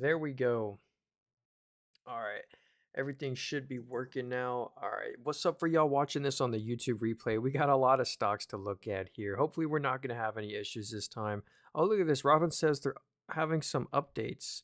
There we go. All right. Everything should be working now. All right. What's up for y'all watching this on the YouTube replay? We got a lot of stocks to look at here. Hopefully, we're not going to have any issues this time. Oh, look at this. Robin says they're having some updates.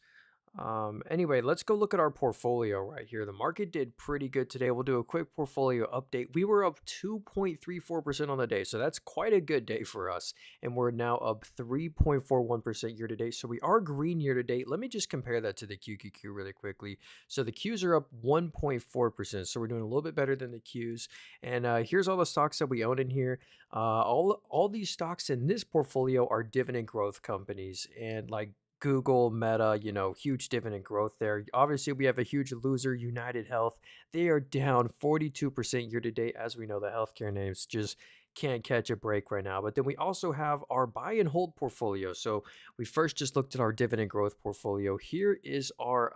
Anyway, let's go look at our portfolio right here. The market did pretty good today. We'll do a quick portfolio update. We were up 2.34% on the day, so that's quite a good day for us. And we're now up 3.41% year to date. So we are green year to date. Let me just compare that to the QQQ really quickly. So the Qs are up 1.4%. So we're doing a little bit better than the Qs. And here's all the stocks that we own in here. All these stocks in this portfolio are dividend growth companies, and like Google, Meta, huge dividend growth there. Obviously, we have a huge loser, United Health. They are down 42% year to date. As we know, the healthcare names just can't catch a break right now. But then we also have our buy and hold portfolio. So we first just looked at our dividend growth portfolio. Here is our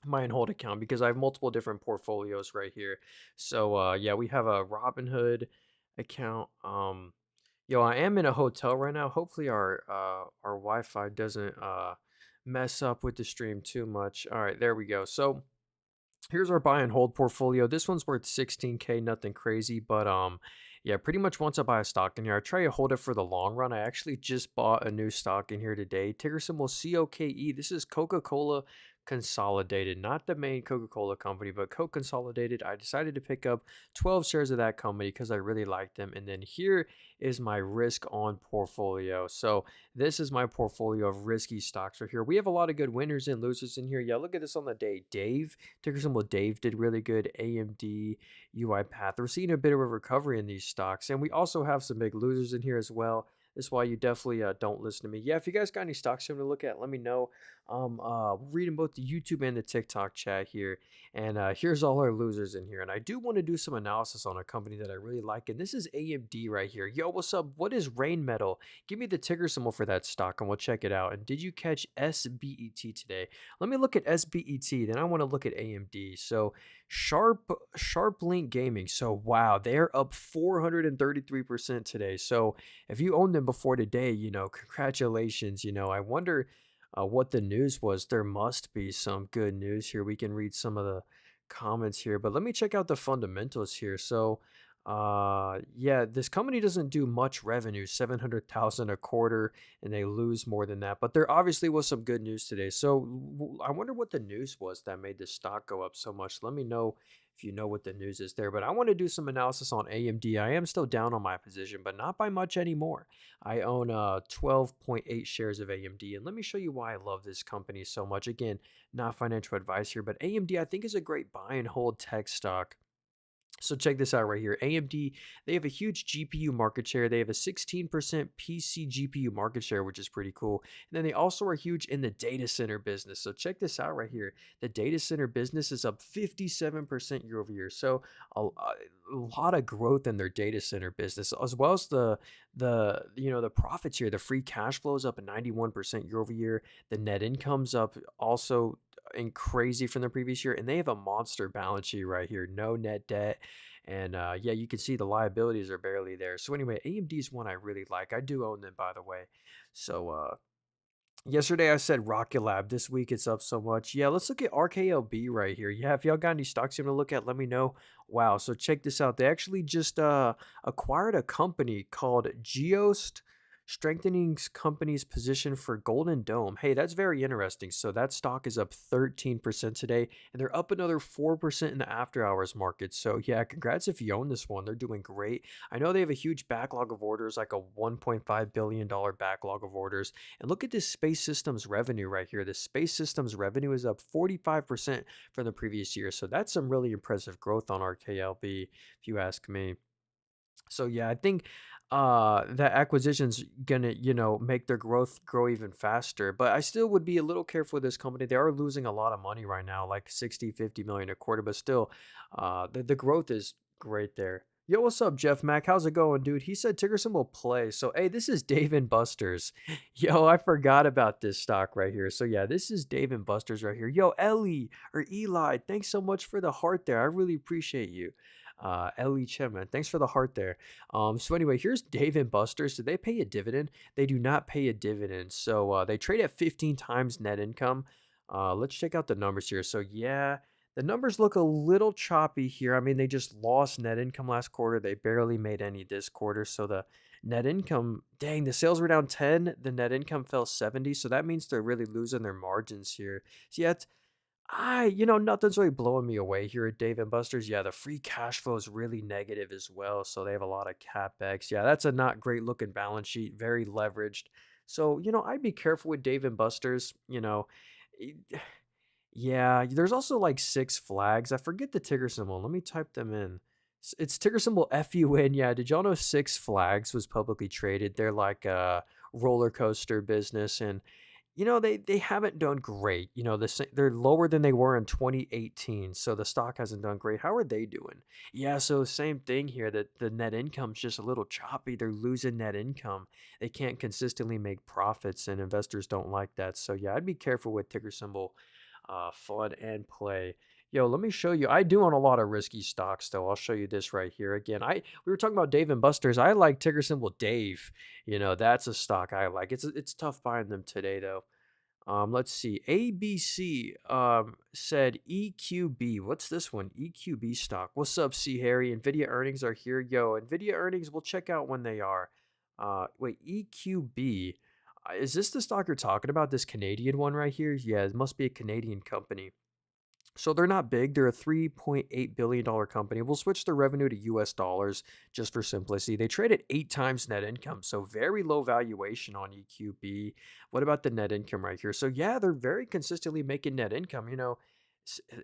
buy and hold account because I have multiple different portfolios right here. So yeah, we have a Robinhood account. Yo, I am in a hotel right now. Hopefully our Wi-Fi doesn't mess up with the stream too much. All right, there we go. So here's our buy and hold portfolio. This one's worth 16K, nothing crazy, but yeah, pretty much once I buy a stock in here, I try to hold it for the long run. I actually just bought a new stock in here today. Ticker symbol COKE. This is Coca-Cola Consolidated, not the main Coca-Cola company, but Coke Consolidated. I decided to pick up 12 shares of that company because I really like them. And then here is my risk on portfolio. So this is my portfolio of risky stocks right here. We have a lot of good winners and losers in here. Yeah, look at this on the day. Dave, ticker symbol Dave, did really good. AMD, UiPath. We're seeing a bit of a recovery in these stocks. And we also have some big losers in here as well. That's why you definitely don't listen to me. Yeah, if you guys got any stocks you want to look at, let me know. Reading both the YouTube and the TikTok chat here. And here's all our losers in here. And I do want to do some analysis on a company that I really like. And this is AMD right here. Yo, what's up? What is Rain Metal? Give me the ticker symbol for that stock and we'll check it out. And did you catch SBET today? Let me look at SBET. Then I want to look at AMD. So Sharp Link Gaming. So wow, they're up 433% today. So if you owned them before today, congratulations. I wonder what the news was. There must be some good news here. We can read some of the comments here, but let me check out the fundamentals here. So, yeah, this company doesn't do much revenue, 700,000 a quarter, and they lose more than that. But there obviously was some good news today. So I wonder what the news was that made the stock go up so much. Let me know if you know what the news is there. But I want to do some analysis on AMD. I am still down on my position, but not by much anymore. I own 12.8 shares of AMD, and let me show you why I love this company so much. Again, not financial advice here, but AMD I think is a great buy and hold tech stock. So check this out right here. AMD, they have a huge GPU market share. They have a 16% PC GPU market share, which is pretty cool. And then they also are huge in the data center business. So check this out right here. The data center business is up 57% year over year. So a lot of growth in their data center business, as well as the profits here. The free cash flow is up at 91% year over year. The net income's up also and crazy from the previous year, and they have a monster balance sheet right here, no net debt, and yeah, you can see the liabilities are barely there. So anyway, AMD is one I really like. I do own them, by the way. So yesterday I said Rocket Lab. This week it's up so much. Yeah, let's look at RKLB right here. Yeah, if y'all got any stocks you want to look at, let me know. Wow, so check this out. They actually just acquired a company called Geost, strengthening company's position for Golden Dome. Hey, that's very interesting. So that stock is up 13% today, and they're up another 4% in the after hours market. So yeah, congrats if you own this one. They're doing great. I know they have a huge backlog of orders, like a $1.5 billion backlog of orders. And look at this Space Systems revenue right here. The Space Systems revenue is up 45% from the previous year. So that's some really impressive growth on RKLB, if you ask me. So yeah, I think that acquisition's gonna, make their growth grow even faster. But I still would be a little careful with this company. They are losing a lot of money right now, like 60, 50 million a quarter, but still, the growth is great there. Yo, what's up, Jeff Mack? How's it going, dude? He said ticker symbol play. So, hey, this is Dave and Buster's. Yo, I forgot about this stock right here. So, yeah, this is Dave and Buster's right here. Yo, Ellie or Eli, thanks so much for the heart there. I really appreciate you. Ellie Chen, man. Thanks for the heart there. So anyway, here's Dave and Buster's. Do they pay a dividend? They do not pay a dividend. So they trade at 15 times net income. Let's check out the numbers here. So yeah, the numbers look a little choppy here. I mean, they just lost net income last quarter. They barely made any this quarter. So the net income, dang, the sales were down 10. The net income fell 70. So that means they're really losing their margins here. So yeah, nothing's really blowing me away here at Dave and Buster's. Yeah, the free cash flow is really negative as well. So they have a lot of capex. Yeah, that's a not great looking balance sheet, very leveraged. So, I'd be careful with Dave and Buster's. Eh, yeah, there's also like Six Flags. I forget the ticker symbol. Let me type them in. It's ticker symbol FUN. Yeah, did y'all know Six Flags was publicly traded? They're like a roller coaster business, and they haven't done great. They're lower than they were in 2018, so the stock hasn't done great. How are they doing? Yeah, so same thing here. That the net income's just a little choppy. They're losing net income. They can't consistently make profits, and investors don't like that. So yeah, I'd be careful with ticker symbol fun and play. Yo, let me show you. I do own a lot of risky stocks, though. I'll show you this right here again. We were talking about Dave and Buster's. I like ticker symbol Dave. That's a stock I like. It's tough buying them today, though. Let's see. ABC said EQB. What's this one? EQB stock. What's up, C Harry? Nvidia earnings are here. Yo, Nvidia earnings. We'll check out when they are. Wait, EQB. Is this the stock you're talking about? This Canadian one right here? Yeah, it must be a Canadian company. So they're not big. They're a $3.8 billion company. We'll switch their revenue to US dollars just for simplicity. They trade at 8 times net income, so very low valuation on EQB. What about the net income right here? So yeah, they're very consistently making net income,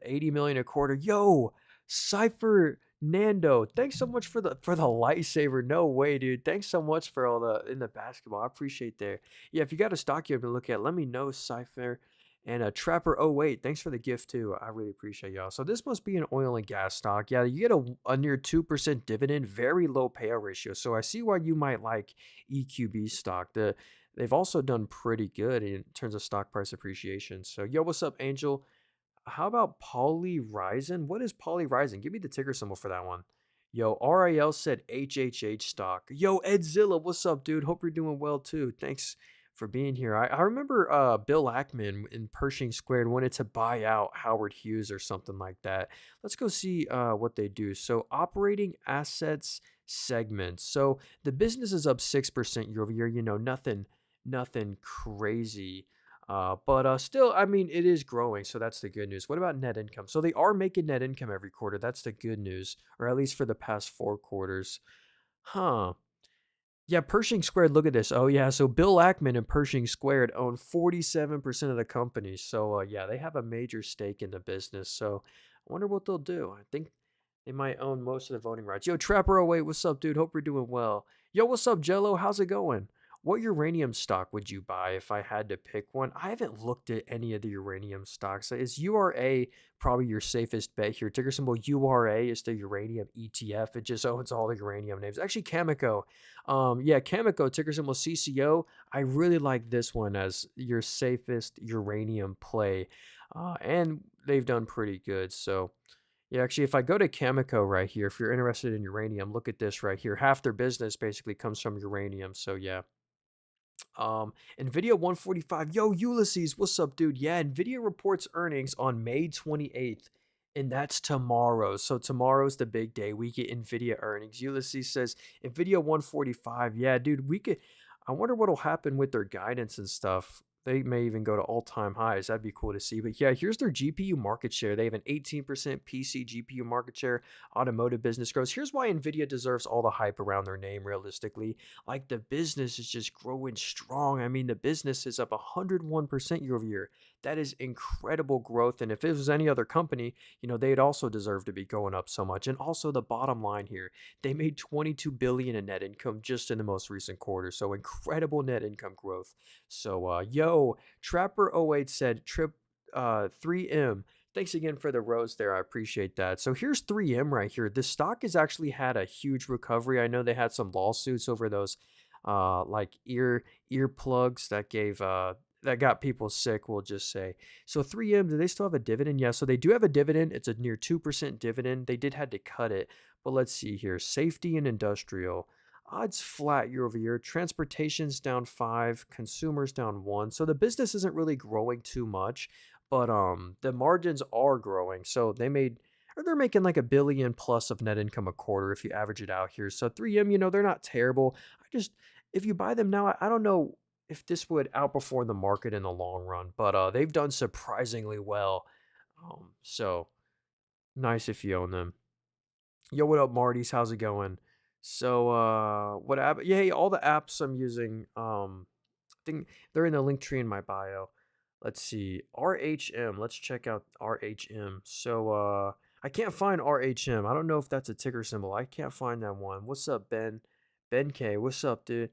80 million a quarter. Yo, Cypher Nando, thanks so much for the lightsaber. No way, dude. Thanks so much for all the in the basketball. I appreciate that. Yeah, if you got a stock you have to look at, let me know, Cypher. And Trapper08, thanks for the gift too. I really appreciate y'all. So this must be an oil and gas stock. Yeah, you get a near 2% dividend, very low payout ratio. So I see why you might like EQB stock. They've also done pretty good in terms of stock price appreciation. So yo, what's up, Angel? How about Polyrizon? What is Polyrizon? Give me the ticker symbol for that one. Yo, RAL said HHH stock. Yo, Edzilla, what's up, dude? Hope you're doing well too. Thanks for being here. I remember Bill Ackman in Pershing Squared wanted to buy out Howard Hughes or something like that. Let's go see what they do. So operating assets segments. So the business is up 6% year over year. Nothing crazy. But still, I mean, it is growing, so that's the good news. What about net income? So they are making net income every quarter. That's the good news, or at least for the past 4 quarters. Huh. Yeah, Pershing Squared, look at this. Oh, yeah. So Bill Ackman and Pershing Squared own 47% of the company. So, yeah, they have a major stake in the business. So, I wonder what they'll do. I think they might own most of the voting rights. Yo, Trapper08, what's up, dude? Hope you're doing well. Yo, what's up, Jello? How's it going? What uranium stock would you buy if I had to pick one? I haven't looked at any of the uranium stocks. Is URA probably your safest bet here? Ticker symbol URA is the uranium ETF. It just owns all the uranium names. Actually, Cameco. Yeah, Cameco, ticker symbol CCO. I really like this one as your safest uranium play. And they've done pretty good. So, yeah, actually, if I go to Cameco right here, if you're interested in uranium, look at this right here. Half their business basically comes from uranium. So, yeah. Nvidia 145. Yo, Ulysses, what's up, dude? Yeah, Nvidia reports earnings on May 28th, and that's tomorrow. So tomorrow's the big day. We get Nvidia earnings. Ulysses says Nvidia 145. Yeah, dude, we could. I wonder what'll happen with their guidance and stuff. They may even go to all-time highs. That'd be cool to see. But yeah, here's their GPU market share. They have an 18% PC GPU market share. Automotive business grows. Here's why Nvidia deserves all the hype around their name realistically. Like the business is just growing strong. I mean, the business is up 101% year over year. That is incredible growth. And if it was any other company, they'd also deserve to be going up so much. And also the bottom line here, they made 22 billion in net income just in the most recent quarter. So incredible net income growth. So yo, Trapper08 said trip 3M. Thanks again for the rose there. I appreciate that. So here's 3M right here. The stock has actually had a huge recovery. I know they had some lawsuits over those like earplugs that gave that got people sick, we'll just say. So 3M, do they still have a dividend? Yeah, so they do have a dividend. It's a near 2% dividend. They did had to cut it, but let's see here. Safety and industrial. Odds flat year over year. Transportation's down 5, consumers down 1. So the business isn't really growing too much, but the margins are growing. So they're making like a billion plus of net income a quarter if you average it out here. So 3M, they're not terrible. I just if you buy them now, I don't know if this would outperform the market in the long run, but they've done surprisingly well. So nice if you own them. Yo, what up, Marty's? How's it going? So, what app? Yeah, hey, all the apps I'm using, I think they're in the link tree in my bio. Let's see, RHM. Let's check out RHM. So, I can't find RHM. I don't know if that's a ticker symbol. I can't find that one. What's up, Ben? Ben K. What's up, dude?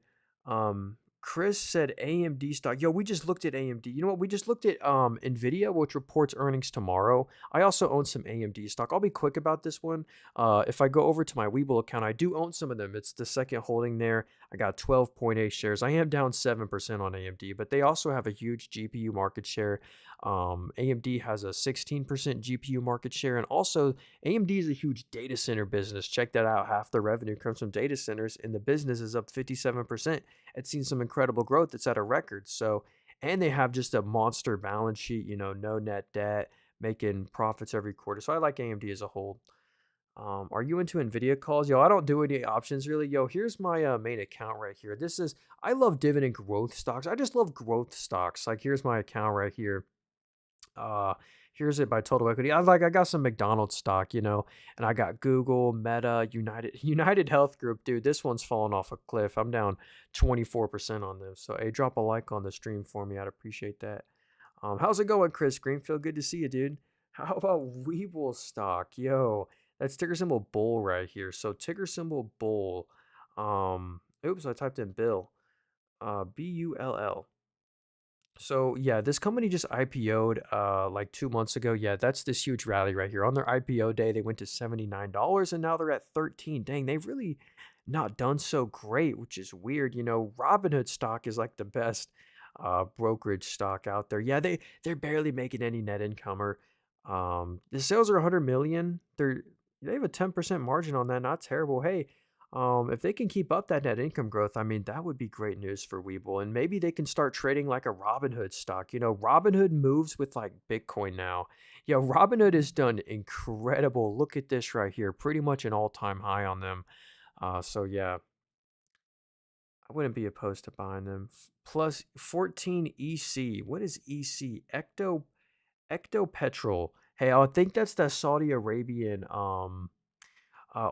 Chris said AMD stock. Yo, we just looked at AMD. You know what? We just looked at Nvidia, which reports earnings tomorrow. I also own some AMD stock. I'll be quick about this one. If I go over to my Webull account, I do own some of them. It's the second holding there. I got 12.8 shares. I am down 7% on AMD, but they also have a huge GPU market share. AMD has a 16% GPU market share, and also AMD is a huge data center business. Check that out. Half the revenue comes from data centers, and the business is up 57%. It's seen some incredible growth. It's at a record. So, and they have just a monster balance sheet, no net debt, making profits every quarter. So I like AMD as a whole. Are you into Nvidia calls? Yo, I don't do any options really. Yo, here's my main account right here. I love dividend growth stocks. I just love growth stocks. Like, here's my account right here. Uh, here's it by total equity. I got some McDonald's stock, and I got Google, Meta, United Health Group. Dude, this one's falling off a cliff. I'm down 24% on this. So hey, drop a like on the stream for me. I'd appreciate that. How's it going, Chris Greenfield? Good to see you, dude. How about Weeble stock? Yo, that's ticker symbol bull right here. So ticker symbol bull. Oops, I typed in Bill. Bull. So yeah, this company just IPO'd like 2 months ago. Yeah, that's this huge rally right here. On their IPO day, they went to $79 and now they're at 13. Dang, they've really not done so great, which is weird. Robinhood stock is like the best brokerage stock out there. Yeah, they're barely making any net income or the sales are 100 million. They have a 10% margin on that. Not terrible. Hey, if they can keep up that net income growth, I mean, that would be great news for Webull. And maybe they can start trading like a Robinhood stock. Robinhood moves with like Bitcoin now. Yeah, Robinhood has done incredible. Look at this right here. Pretty much an all-time high on them. So yeah, I wouldn't be opposed to buying them. Plus 14 EC. What is EC? Ectopetrol. Hey, I think that's the Saudi Arabian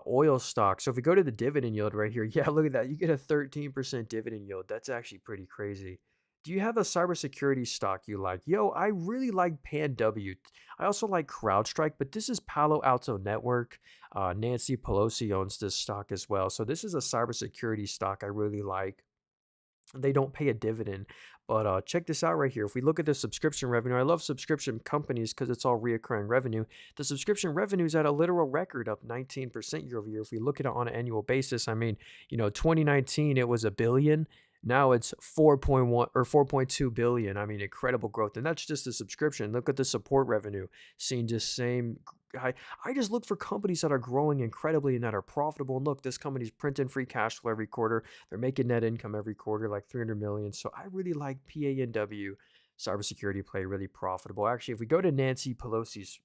oil stock. So if we go to the dividend yield right here, yeah, look at that. You get a 13% dividend yield. That's actually pretty crazy. Do you have a cybersecurity stock you like? Yo, I really like PanW. I also like CrowdStrike, but this is Palo Alto Network. Nancy Pelosi owns this stock as well. So this is a cybersecurity stock I really like. They don't pay a dividend. But check this out right here. If we look at the subscription revenue, I love subscription companies because it's all reoccurring revenue. The subscription revenue is at a literal record, up 19% year over year. If we look at it on an annual basis, I mean, 2019 it was a billion. Now it's 4.1 or 4.2 billion. I mean, incredible growth. And that's just the subscription. Look at the support revenue, seeing just same. I just look for companies that are growing incredibly and that are profitable. And look, this company's printing free cash flow every quarter. They're making net income every quarter, like 300 million. So I really like PANW cybersecurity play, really profitable. Actually, if we go to Nancy Pelosi's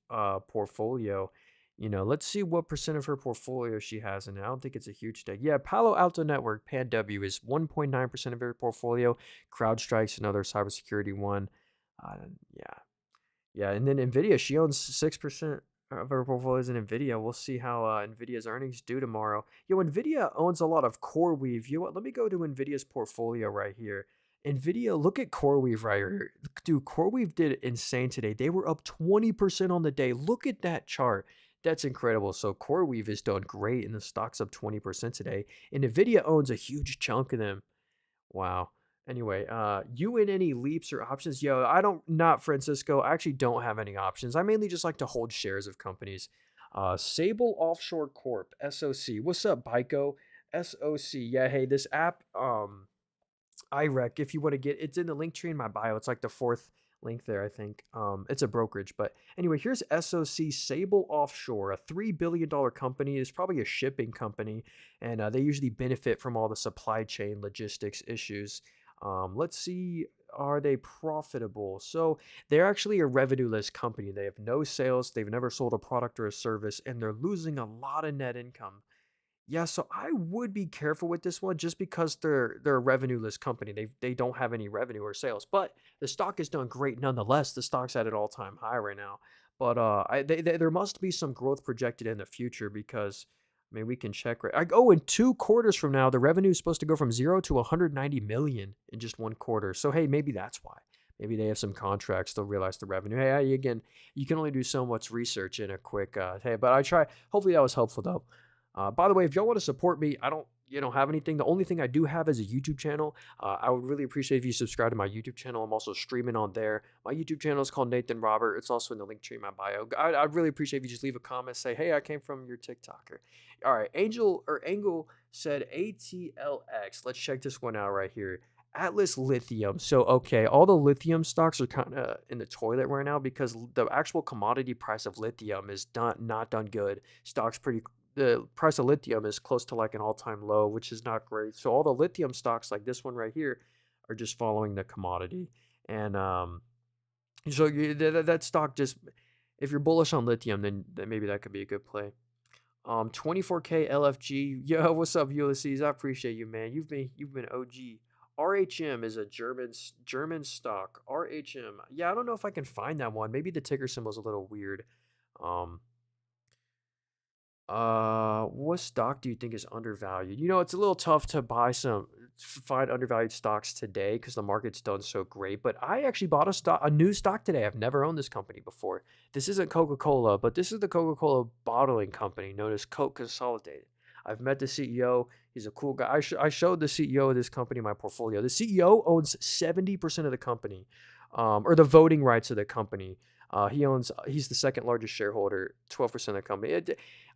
portfolio, let's see what percent of her portfolio she has in it. I don't think it's a huge stake. Yeah, Palo Alto Network, PanW, is 1.9% of her portfolio. CrowdStrike's another cybersecurity one. Yeah. Yeah, and then Nvidia, she owns 6% of her portfolio is in Nvidia. We'll see how Nvidia's earnings do tomorrow. Nvidia owns a lot of CoreWeave. You know what? Let me go to Nvidia's portfolio right here. Nvidia, look at CoreWeave right here. Dude, CoreWeave did insane today. They were up 20% on the day. Look at that chart. That's incredible. So CoreWeave has done great, and the stock's up 20% today. And Nvidia owns a huge chunk of them. Wow. Anyway, you in any leaps or options? Yo, not Francisco. I actually don't have any options. I mainly just like to hold shares of companies. Sable Offshore Corp, SOC. What's up, Byko? SOC. Yeah, hey, this app, IREC, if you want to get, it's in the link tree in my bio. It's like the fourth link there, I think. It's a brokerage, but anyway, here's SOC Sable Offshore, a $3 billion company. It's probably a shipping company, and they usually benefit from all the supply chain logistics issues. Let's see, are they profitable? So they're actually a revenue-less company. They have no sales. They've never sold a product or a service, and they're losing a lot of net income. Yeah, so I would be careful with this one just because they're a revenue-less company. They don't have any revenue or sales, but the stock is doing great nonetheless. The stock's at an all-time high right now. But there must be some growth projected in the future because I mean we can check right. In 2 quarters from now, the revenue is supposed to go from 0 to 190 million in just 1 quarter. So hey, maybe that's why. Maybe they have some contracts. They'll realize the revenue. Hey, again, you can only do so much research in a quick. Hey, but I try. Hopefully that was helpful though. By the way, if y'all want to support me, I don't, have anything. The only thing I do have is a YouTube channel. I would really appreciate if you subscribe to my YouTube channel. I'm also streaming on there. My YouTube channel is called Nathan Robert. It's also in the link tree in my bio. I'd really appreciate if you just leave a comment, say, hey, I came from your TikToker. All right, Angle said ATLX. Let's check this one out right here. Atlas Lithium. So, okay, all the lithium stocks are kind of in the toilet right now because the actual commodity price of lithium is not done good. Stock's pretty the price of lithium is close to like an all-time low, which is not great. So all the lithium stocks like this one right here are just following the commodity. And so that stock just, if you're bullish on lithium, then maybe that could be a good play. 24K LFG. Yo, what's up, Ulysses? I appreciate you, man. You've been OG. RHM is a German stock. RHM. Yeah, I don't know if I can find that one. Maybe the ticker symbol is a little weird. Um, what stock do you think is undervalued? It's a little tough to find undervalued stocks today because the market's done so great. But I actually bought a new stock today. I've never owned this company before. This isn't Coca-Cola, but this is the Coca-Cola bottling company known as Coke Consolidated. I've met the CEO. He's a cool guy. I showed the CEO of this company my portfolio. The CEO owns 70% of the company, or the voting rights of the company. He's the second largest shareholder, 12% of the company.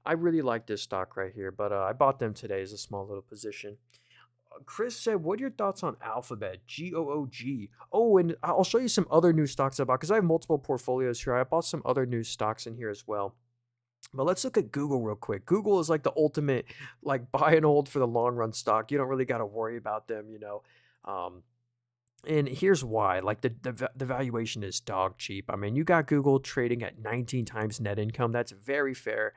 I really like this stock right here, but I bought them today as a small little position. Chris said, what are your thoughts on Alphabet? GOOG. Oh, and I'll show you some other new stocks I bought because I have multiple portfolios here. I bought some other new stocks in here as well. But let's look at Google real quick. Google is like the ultimate, like buy and hold for the long run stock. You don't really got to worry about them. And here's why. Like the valuation is dog cheap. I mean, you got Google trading at 19 times net income. That's very fair.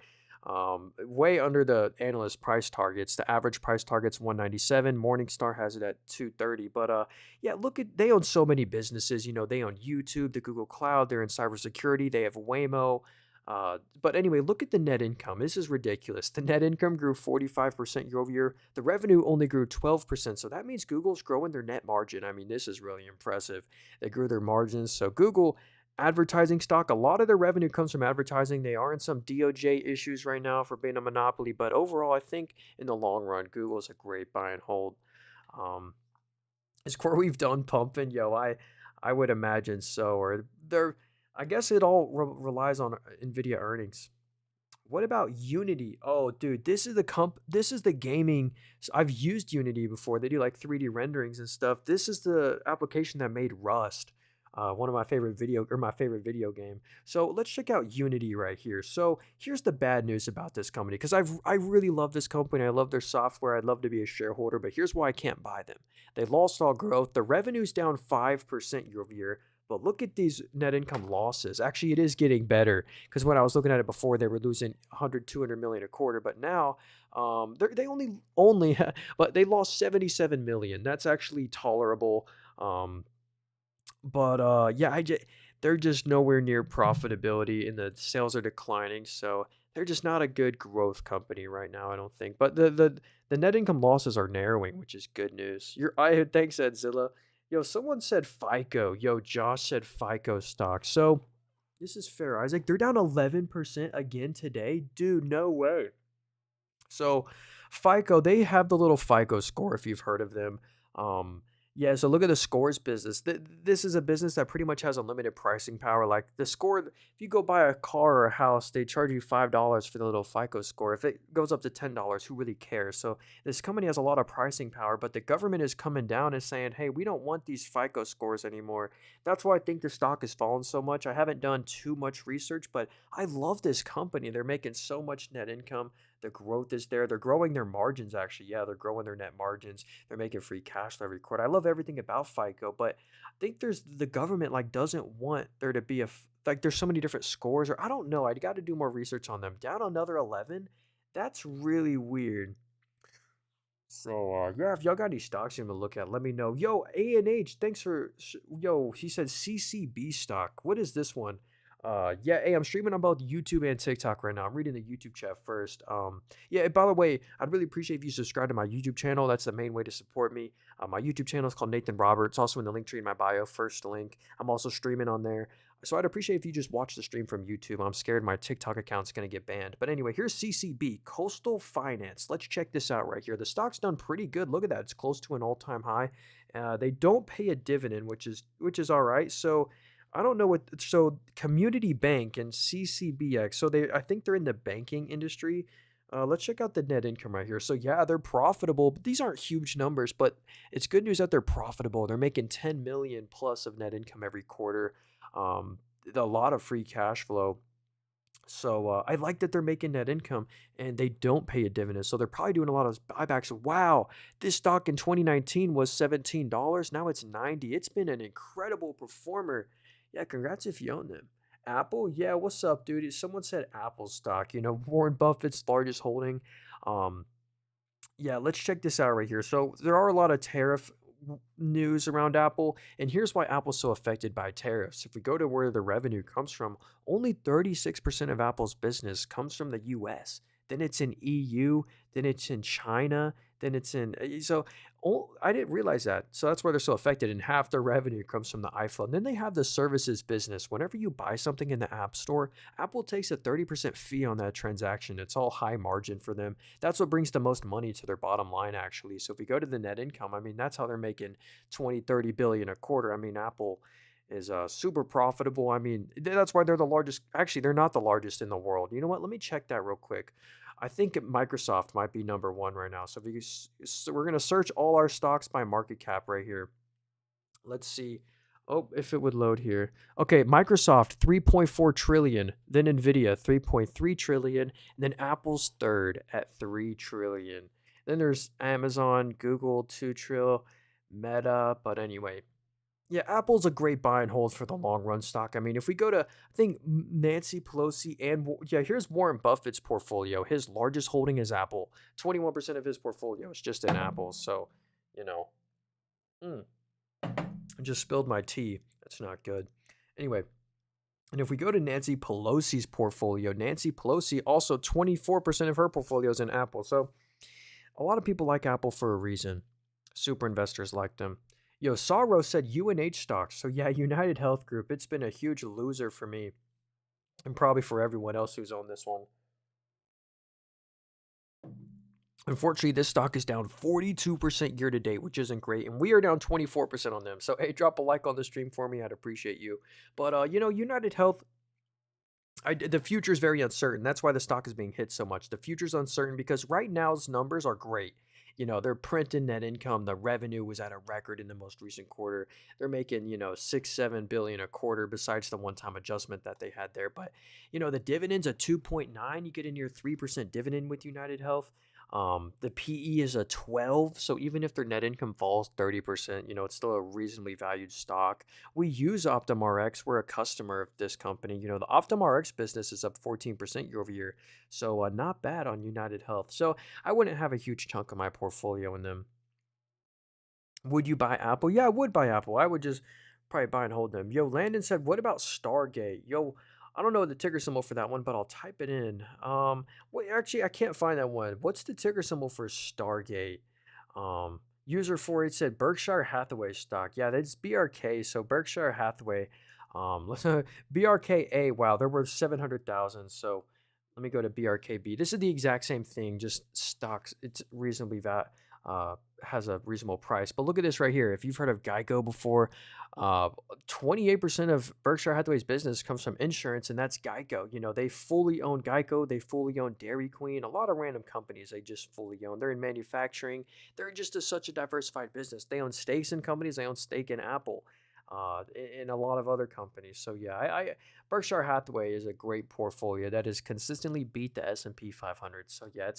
Way under the analyst price targets. The average price target's 197. Morningstar has it at 230. But yeah, they own so many businesses. They own YouTube, the Google Cloud. They're in cybersecurity. They have Waymo. But anyway, look at the net income. This is ridiculous. The net income grew 45% year over year. The revenue only grew 12%. So that means Google's growing their net margin. I mean, this is really impressive. They grew their margins. So Google advertising stock, a lot of their revenue comes from advertising. They are in some DOJ issues right now for being a monopoly. But overall, I think in the long run, Google is a great buy and hold. Is CoreWeave done pumping? Yo, I would imagine so. Or I guess it all relies on NVIDIA earnings. What about Unity? Oh, dude, this is the gaming. I've used Unity before. They do like 3D renderings and stuff. This is the application that made Rust. One of my favorite video game. So let's check out Unity right here. So here's the bad news about this company because I really love this company. I love their software. I'd love to be a shareholder, but here's why I can't buy them. They lost all growth. The revenue's down 5% year over year. But look at these net income losses. Actually, it is getting better because when I was looking at it before, they were losing 100, 200 million a quarter. But now, they only, but they lost 77 million. That's actually tolerable. But yeah, they're just nowhere near profitability, and the sales are declining. So they're just not a good growth company right now, I don't think. But the net income losses are narrowing, which is good news. Thanks, Edzilla. Yo, someone said FICO. Yo, Josh said FICO stock. So this is fair, Isaac. They're down 11% again today. Dude, no way. So FICO, they have the little FICO score if you've heard of them. Yeah, so look at the scores business. This is a business that pretty much has unlimited pricing power. Like the score, if you go buy a car or a house, they charge you $5 for the little FICO score. If it goes up to $10, who really cares? So this company has a lot of pricing power, but the government is coming down and saying, "Hey, we don't want these FICO scores anymore." That's why I think the stock has fallen so much. I haven't done too much research, but I love this company. They're making so much net income. The growth is there. They're growing their margins actually. Yeah, they're growing their net margins. They're making free cash flow every quarter. I love everything about FICO, but I think there's the government like doesn't want there to be like there's so many different scores, or I don't know. I got to do more research on them. Down another 11. That's really weird. So yeah, if y'all got any stocks you want to look at, let me know. Yo, A&H, thanks for yo, he said CCB stock. What is this one? Yeah, hey, I'm streaming on both YouTube and TikTok right now. I'm reading the YouTube chat first. Yeah, by the way, I'd really appreciate if you subscribe to my YouTube channel. That's the main way to support me. My YouTube channel is called Nathan Roberts. Also in the link tree in my bio, first link. I'm also streaming on there. So I'd appreciate if you just watch the stream from YouTube. I'm scared my TikTok account's going to get banned. But anyway, here's CCB, Coastal Finance. Let's check this out right here. The stock's done pretty good. Look at that. It's close to an all-time high. They don't pay a dividend, which is all right. So I don't know what so Community Bank and CCBX. So I think they're in the banking industry. Let's check out the net income right here. So yeah, they're profitable, but these aren't huge numbers, but it's good news that they're profitable. They're making 10 million plus of net income every quarter. Um, a lot of free cash flow. So I like that they're making net income and they don't pay a dividend. So they're probably doing a lot of buybacks. Wow, this stock in 2019 was $17. Now it's 90. It's been an incredible performer. Yeah, congrats if you own them. Apple, yeah, what's up, dude? Someone said Apple stock. Warren Buffett's largest holding. Um, yeah, let's check this out right here. So there are a lot of tariff news around Apple, and here's why Apple's so affected by tariffs. If we go to where the revenue comes from, only 36% of Apple's business comes from the US. Then it's in EU, then it's in China, then it's in so I didn't realize that. So that's why they're so affected, and half their revenue comes from the iPhone. Then they have the services business. Whenever you buy something in the App Store, Apple takes a 30% fee on that transaction. It's all high margin for them. That's what brings the most money to their bottom line actually. So if we go to the net income, I mean that's how they're making 20, 30 billion a quarter. I mean Apple is super profitable. I mean that's why they're the largest. Actually, they're not the largest in the world. You know what? Let me check that real quick. I think Microsoft might be number one right now. So we're gonna search all our stocks by market cap right here. Let's see. Oh, if it would load here. Okay, Microsoft 3.4 trillion, then Nvidia 3.3 trillion, and then Apple's third at 3 trillion. Then there's Amazon, Google 2 trill, Meta, but anyway, yeah, Apple's a great buy and hold for the long run stock. I mean, if we go to, I think Nancy Pelosi and, yeah, here's Warren Buffett's portfolio. His largest holding is Apple. 21% of his portfolio is just in Apple. So, you know, mm, I just spilled my tea. That's not good. Anyway, and if we go to Nancy Pelosi's portfolio, Nancy Pelosi also 24% of her portfolio is in Apple. So a lot of people like Apple for a reason. Super investors like them. Yo, Sawro said UNH stocks. So yeah, United Health Group. It's been a huge loser for me and probably for everyone else who's owned this one. Unfortunately, this stock is down 42% year to date, which isn't great. And we are down 24% on them. So hey, drop a like on the stream for me. I'd appreciate you. But United Health, the future is very uncertain. That's why the stock is being hit so much. The future is uncertain because right now's numbers are great. They're printing net income. The revenue was at a record in the most recent quarter. They're making, 6-7 billion a quarter besides the one-time adjustment that they had there. But, the dividends at 2.9, you get in your 3% dividend with United Health. The PE is a 12, so even if their net income falls 30%, it's still a reasonably valued stock. We use OptumRx. We're a customer of this company. The OptumRx business is up 14% year over year, so not bad on United Health. So I wouldn't have a huge chunk of my portfolio in them. Would you buy Apple? Yeah, I would buy Apple. I would just probably buy and hold them. Yo, Landon said, what about Stargate? Yo, I don't know the ticker symbol for that one, but I'll type it in. Wait, actually, I can't find that one. What's the ticker symbol for Stargate? User 48 said Berkshire Hathaway stock. Yeah, that's BRK. So Berkshire Hathaway. Let's BRKA. Wow, they're worth 700,000. So let me go to BRKB. This is the exact same thing, just stocks. It's reasonably has a reasonable price. But look at this right here. If you've heard of Geico before, uh, 28% of Berkshire Hathaway's business comes from insurance, and that's Geico. They fully own Geico. They fully own Dairy Queen. A lot of random companies they just fully own. They're in manufacturing. They're just such a diversified business. They own stakes in companies. They own stake in Apple. In a lot of other companies. So yeah, Berkshire Hathaway is a great portfolio that has consistently beat the S&P 500. So yeah,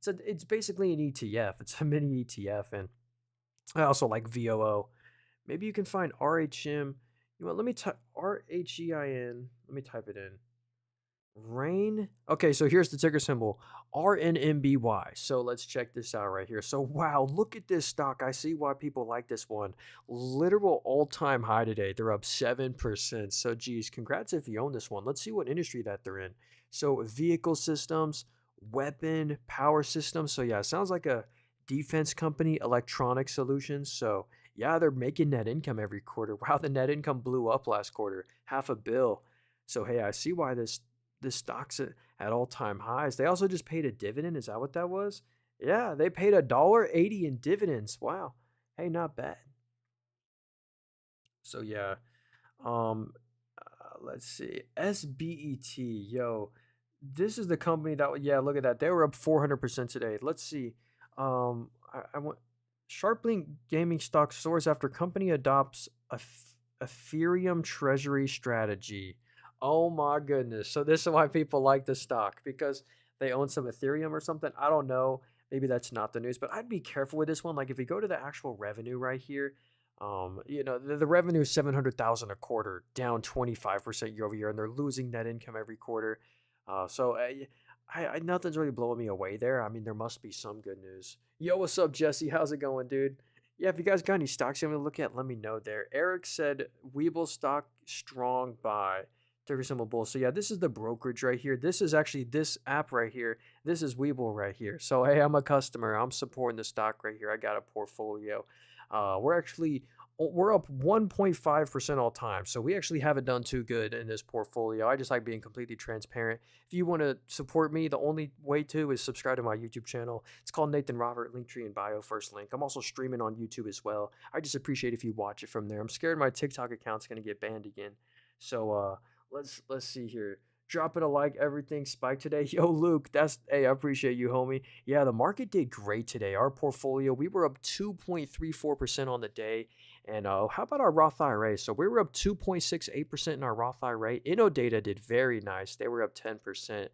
it's basically an ETF. It's a mini ETF, and I also like VOO. Maybe you can find RHM. You know what? Let me type RHEIN. Let me type it in. Rain. Okay, so here's the ticker symbol RNMBY. So let's check this out right here. So wow, look at this stock. I see why people like this one. Literal all-time high today. They're up 7%. So geez, congrats if you own this one. Let's see what industry that they're in. So vehicle systems, weapon, power systems. So yeah, it sounds like a defense company, electronic solutions. So yeah, they're making net income every quarter. Wow, the net income blew up last quarter, half a bill. So hey, I see why this stock's at all-time highs. They also just paid a dividend. Is that what that was? Yeah, they paid $1.80 in dividends. Wow. Hey, not bad. So yeah, let's see. SBET, yo, this is the company that yeah, look at that. They were up 400% today. Let's see. I want Sharply gaming stock soars after company adopts a Ethereum treasury strategy. Oh my goodness. So this is why people like the stock because they own some Ethereum or something. I don't know. Maybe that's not the news, but I'd be careful with this one. Like if you go to the actual revenue right here, the revenue is 700,000 a quarter, down 25% year over year, and they're losing net income every quarter. So nothing's really blowing me away there. I mean, there must be some good news. Yo, what's up, Jesse? How's it going, dude? Yeah, if you guys got any stocks you want to look at, let me know there. Eric said Weeble stock strong buy. Ticker symbol bull. So yeah, this is the brokerage right here. This is actually this app right here. This is Weeble right here. So hey, I'm a customer. I'm supporting the stock right here. I got a portfolio. We're up 1.5% all time. So we actually haven't done too good in this portfolio. I just like being completely transparent. If you want to support me, the only way to is subscribe to my YouTube channel. It's called Nathan Robert, Linktree in bio, first link. I'm also streaming on YouTube as well. I just appreciate if you watch it from there. I'm scared my TikTok account's gonna get banned again. So let's see here. Dropping a like, everything spiked today. Yo, Luke, hey, I appreciate you, homie. Yeah, the market did great today. Our portfolio, we were up 2.34% on the day. And how about our Roth IRA? So we were up 2.68% in our Roth IRA. Data did very nice. They were up 10%.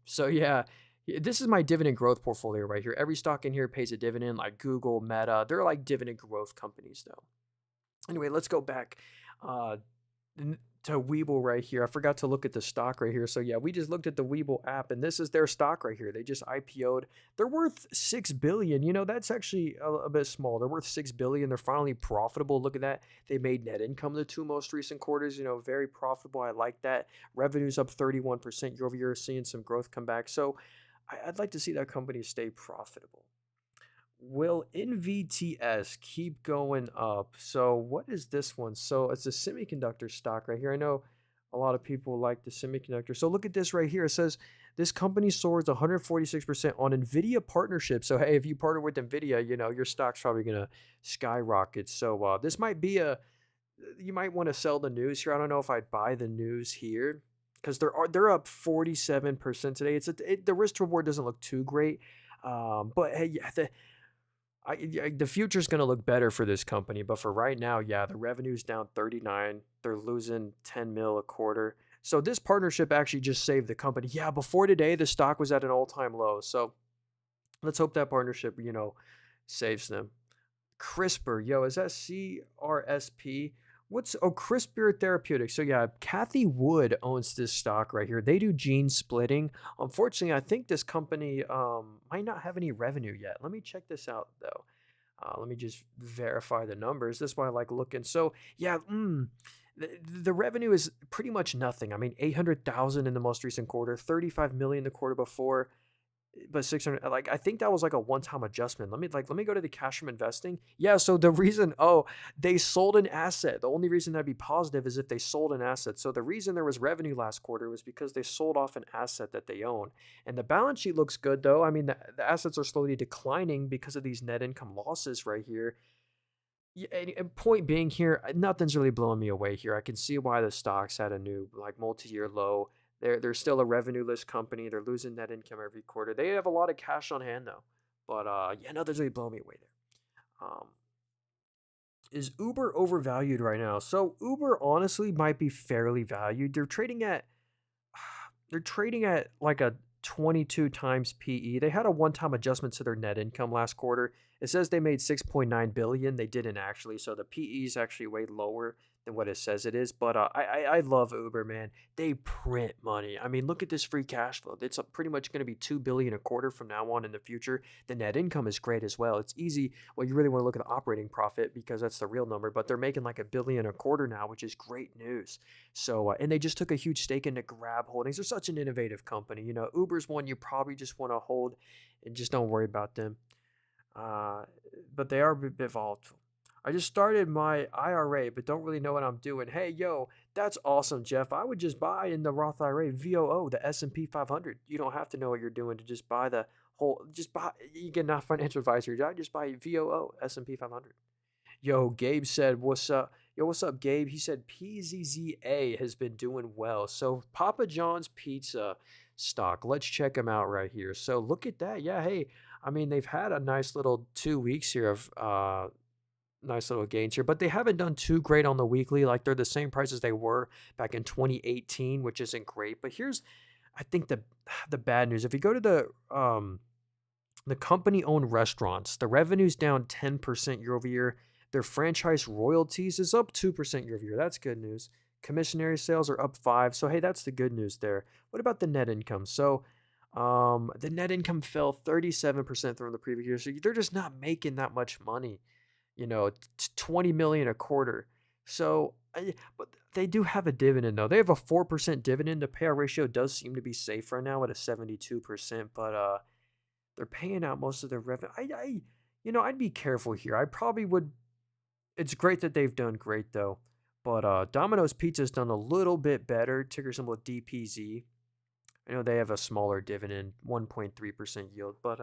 So yeah, this is my dividend growth portfolio right here. Every stock in here pays a dividend, like Google, Meta. They're like dividend growth companies, though. Anyway, let's go back. Uh, to Weeble right here. I forgot to look at the stock right here. So yeah, we just looked at the Weeble app, and this is their stock right here. They just IPO'd. They're worth $6 billion. That's actually a bit small. They're worth $6 billion. They're finally profitable. Look at that. They made net income the two most recent quarters. Very profitable. I like that. Revenue's up 31% year over year, seeing some growth come back. So I'd like to see that company stay profitable. Will NVTS keep going up? So what is this one? So it's a semiconductor stock right here. I know a lot of people like the semiconductor. So look at this right here. It says this company soars 146% on NVIDIA partnership. So hey, if you partner with NVIDIA, your stock's probably gonna skyrocket. So this might be you might want to sell the news here. I don't know if I'd buy the news here because they're up 47% today. The risk to reward doesn't look too great. But hey, yeah, the future is going to look better for this company, but for right now, yeah, the revenue's down 39. They're losing 10 mil a quarter. So this partnership actually just saved the company. Yeah, before today, the stock was at an all-time low. So let's hope that partnership, saves them. CRISPR, yo, is that CRSP? CRISPR Therapeutics. So yeah, Kathy Wood owns this stock right here. They do gene splitting. Unfortunately, I think this company might not have any revenue yet. Let me check this out though. Let me just verify the numbers. This is why I like looking. So yeah, the revenue is pretty much nothing. I mean, 800,000 in the most recent quarter, 35 million the quarter before. But 600, like, I think that was like a one-time adjustment. Let me go to the cash from investing. Yeah, so the reason, oh, they sold an asset. The only reason that'd be positive is if they sold an asset. So the reason there was revenue last quarter was because they sold off an asset that they own. And the balance sheet looks good though. I mean, the assets are slowly declining because of these net income losses right here. Yeah, and point being here, nothing's really blowing me away here. I can see why the stocks had a new like multi-year low. They're still a revenue-less company. They're losing net income every quarter. They have a lot of cash on hand though. But yeah, nothing's really blowing me away there. Is Uber overvalued right now? So Uber honestly might be fairly valued. They're trading at like a 22 times PE. They had a one-time adjustment to their net income last quarter. It says they made 6.9 billion. They didn't actually, so the PE is actually way lower than what it says it is. But I love Uber, man. They print money. I mean, look at this free cash flow. It's pretty much going to be 2 billion a quarter from now on in the future. The net income is great as well. It's easy. Well, you really want to look at the operating profit because that's the real number. But they're making like a billion a quarter now, which is great news. So, and they just took a huge stake into Grab Holdings. They're such an innovative company. You know, Uber's one you probably just want to hold and just don't worry about them. Uh, but they are a bit volatile. I just started my IRA, but don't really know what I'm doing. Hey, yo, that's awesome, Jeff. I would just buy in the Roth IRA VOO, the S&P 500. You don't have to know what you're doing to just buy the whole. Just buy. You get not financial advisor. I just buy VOO S&P 500. Yo, Gabe said, "What's up?" Yo, what's up, Gabe? He said PZZA has been doing well. So Papa John's Pizza stock. Let's check them out right here. So look at that. Yeah, hey, I mean they've had a nice little 2 weeks here of nice little gains here, but they haven't done too great on the weekly. Like they're the same price as they were back in 2018, which isn't great. But here's, I think the bad news. If you go to the company-owned restaurants, the revenue's down 10% year over year. Their franchise royalties is up 2% year over year. That's good news. Commissionary sales are up 5. So hey, that's the good news there. What about the net income? So the net income fell 37% from the previous year. So they're just not making that much money. You know, 20 million a quarter. So but they do have a dividend though. They have a 4% dividend. The payout ratio does seem to be safe right now at a 72%, but they're paying out most of their revenue. I'd be careful here. I probably would. It's great that they've done great though, but Domino's Pizza's done a little bit better. Ticker symbol DPZ. I know they have a smaller dividend, 1.3% yield, but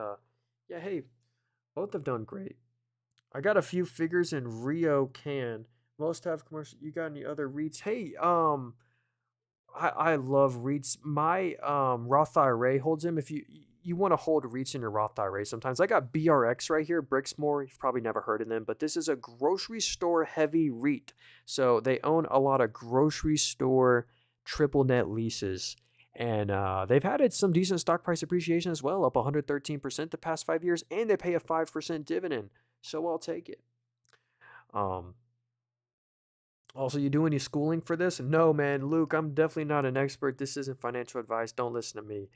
yeah, hey, both have done great. I got a few figures in Rio Can. Most have commercial. You got any other REITs? Hey, I love REITs. My Roth IRA holds them. If you want to hold REITs in your Roth IRA, sometimes I got BRX right here, Brixmore. You've probably never heard of them, but this is a grocery store heavy REIT. So they own a lot of grocery store triple net leases. And they've had some decent stock price appreciation as well, up 113% the past 5 years, and they pay a 5% dividend. So I'll take it. Um, Also, you do any schooling for this? No, man, Luke, I'm definitely not an expert. This isn't financial advice. Don't listen to me.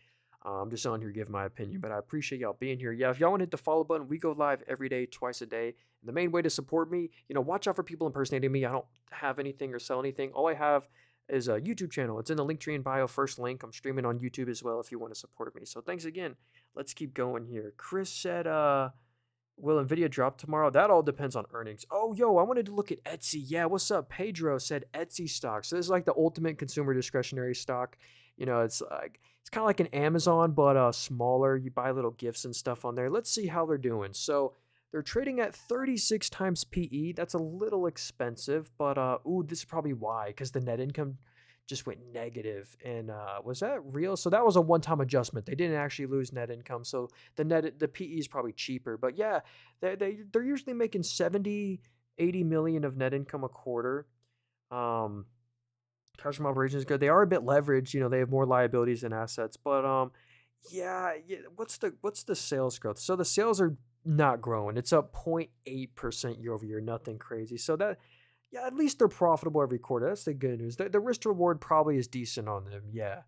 I'm just on here to give my opinion, but I appreciate y'all being here. Yeah, if y'all want to hit the follow button, we go live every day, twice a day. And the main way to support me, watch out for people impersonating me. I don't have anything or sell anything. All I have is a YouTube channel. It's in the link tree in bio, first link. I'm streaming on YouTube as well if you want to support me. So thanks again. Let's keep going here. Chris said, will Nvidia drop tomorrow? That all depends on earnings. Oh, yo, I wanted to look at Etsy. Yeah, what's up? Pedro said Etsy stock. So this is like the ultimate consumer discretionary stock. It's kind of like an Amazon, but smaller. You buy little gifts and stuff on there. Let's see how they're doing. So they're trading at 36 times PE. That's a little expensive, but this is probably why, because the net income just went negative. And was that real? So that was a one-time adjustment. They didn't actually lose net income. So the PE is probably cheaper. But yeah, they're usually making 70, 80 million of net income a quarter. Cash from operations is good. They are a bit leveraged. They have more liabilities than assets. But yeah. What's the sales growth? So the sales are not growing. It's up 0.8% year over year. Nothing crazy. So that, yeah, at least they're profitable every quarter. That's the good news. The risk to reward probably is decent on them. Yeah.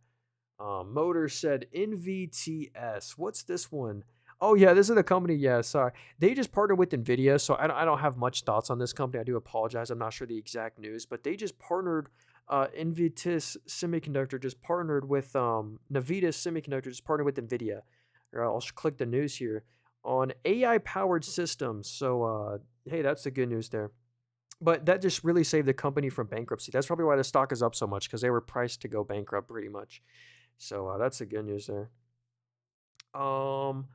Motor said NVTS. What's this one? Oh yeah, this is the company. Yeah, sorry. They just partnered with Nvidia, so I don't have much thoughts on this company. I do apologize. I'm not sure the exact news, but they just partnered. Navitas Semiconductor just partnered with Nvidia Semiconductor just partnered with Nvidia. Or I'll click the news here on AI powered systems. So, hey, that's the good news there. But that just really saved the company from bankruptcy. That's probably why the stock is up so much because they were priced to go bankrupt pretty much. So that's the good news there. Um,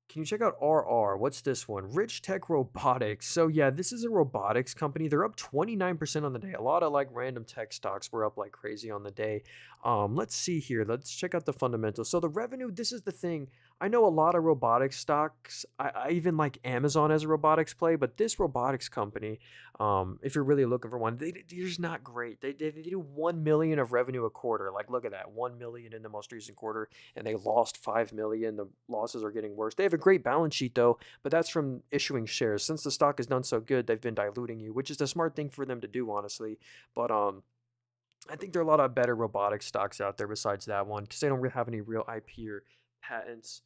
can you check out RR? What's this one? Rich Tech Robotics. So yeah, this is a robotics company. They're up 29% on the day. A lot of like random tech stocks were up like crazy on the day. Let's see here. Let's check out the fundamentals. So the revenue, this is the thing. I know a lot of robotics stocks. I even like Amazon as a robotics play, but this robotics company, if you're really looking for one, they're just not great. They do 1 million of revenue a quarter. Like look at that, 1 million in the most recent quarter, and they lost 5 million. The losses are getting worse. They have a great balance sheet though, but that's from issuing shares. Since the stock has done so good, they've been diluting you, which is the smart thing for them to do, honestly. But I think there are a lot of better robotics stocks out there besides that one because they don't really have any real IP or patents.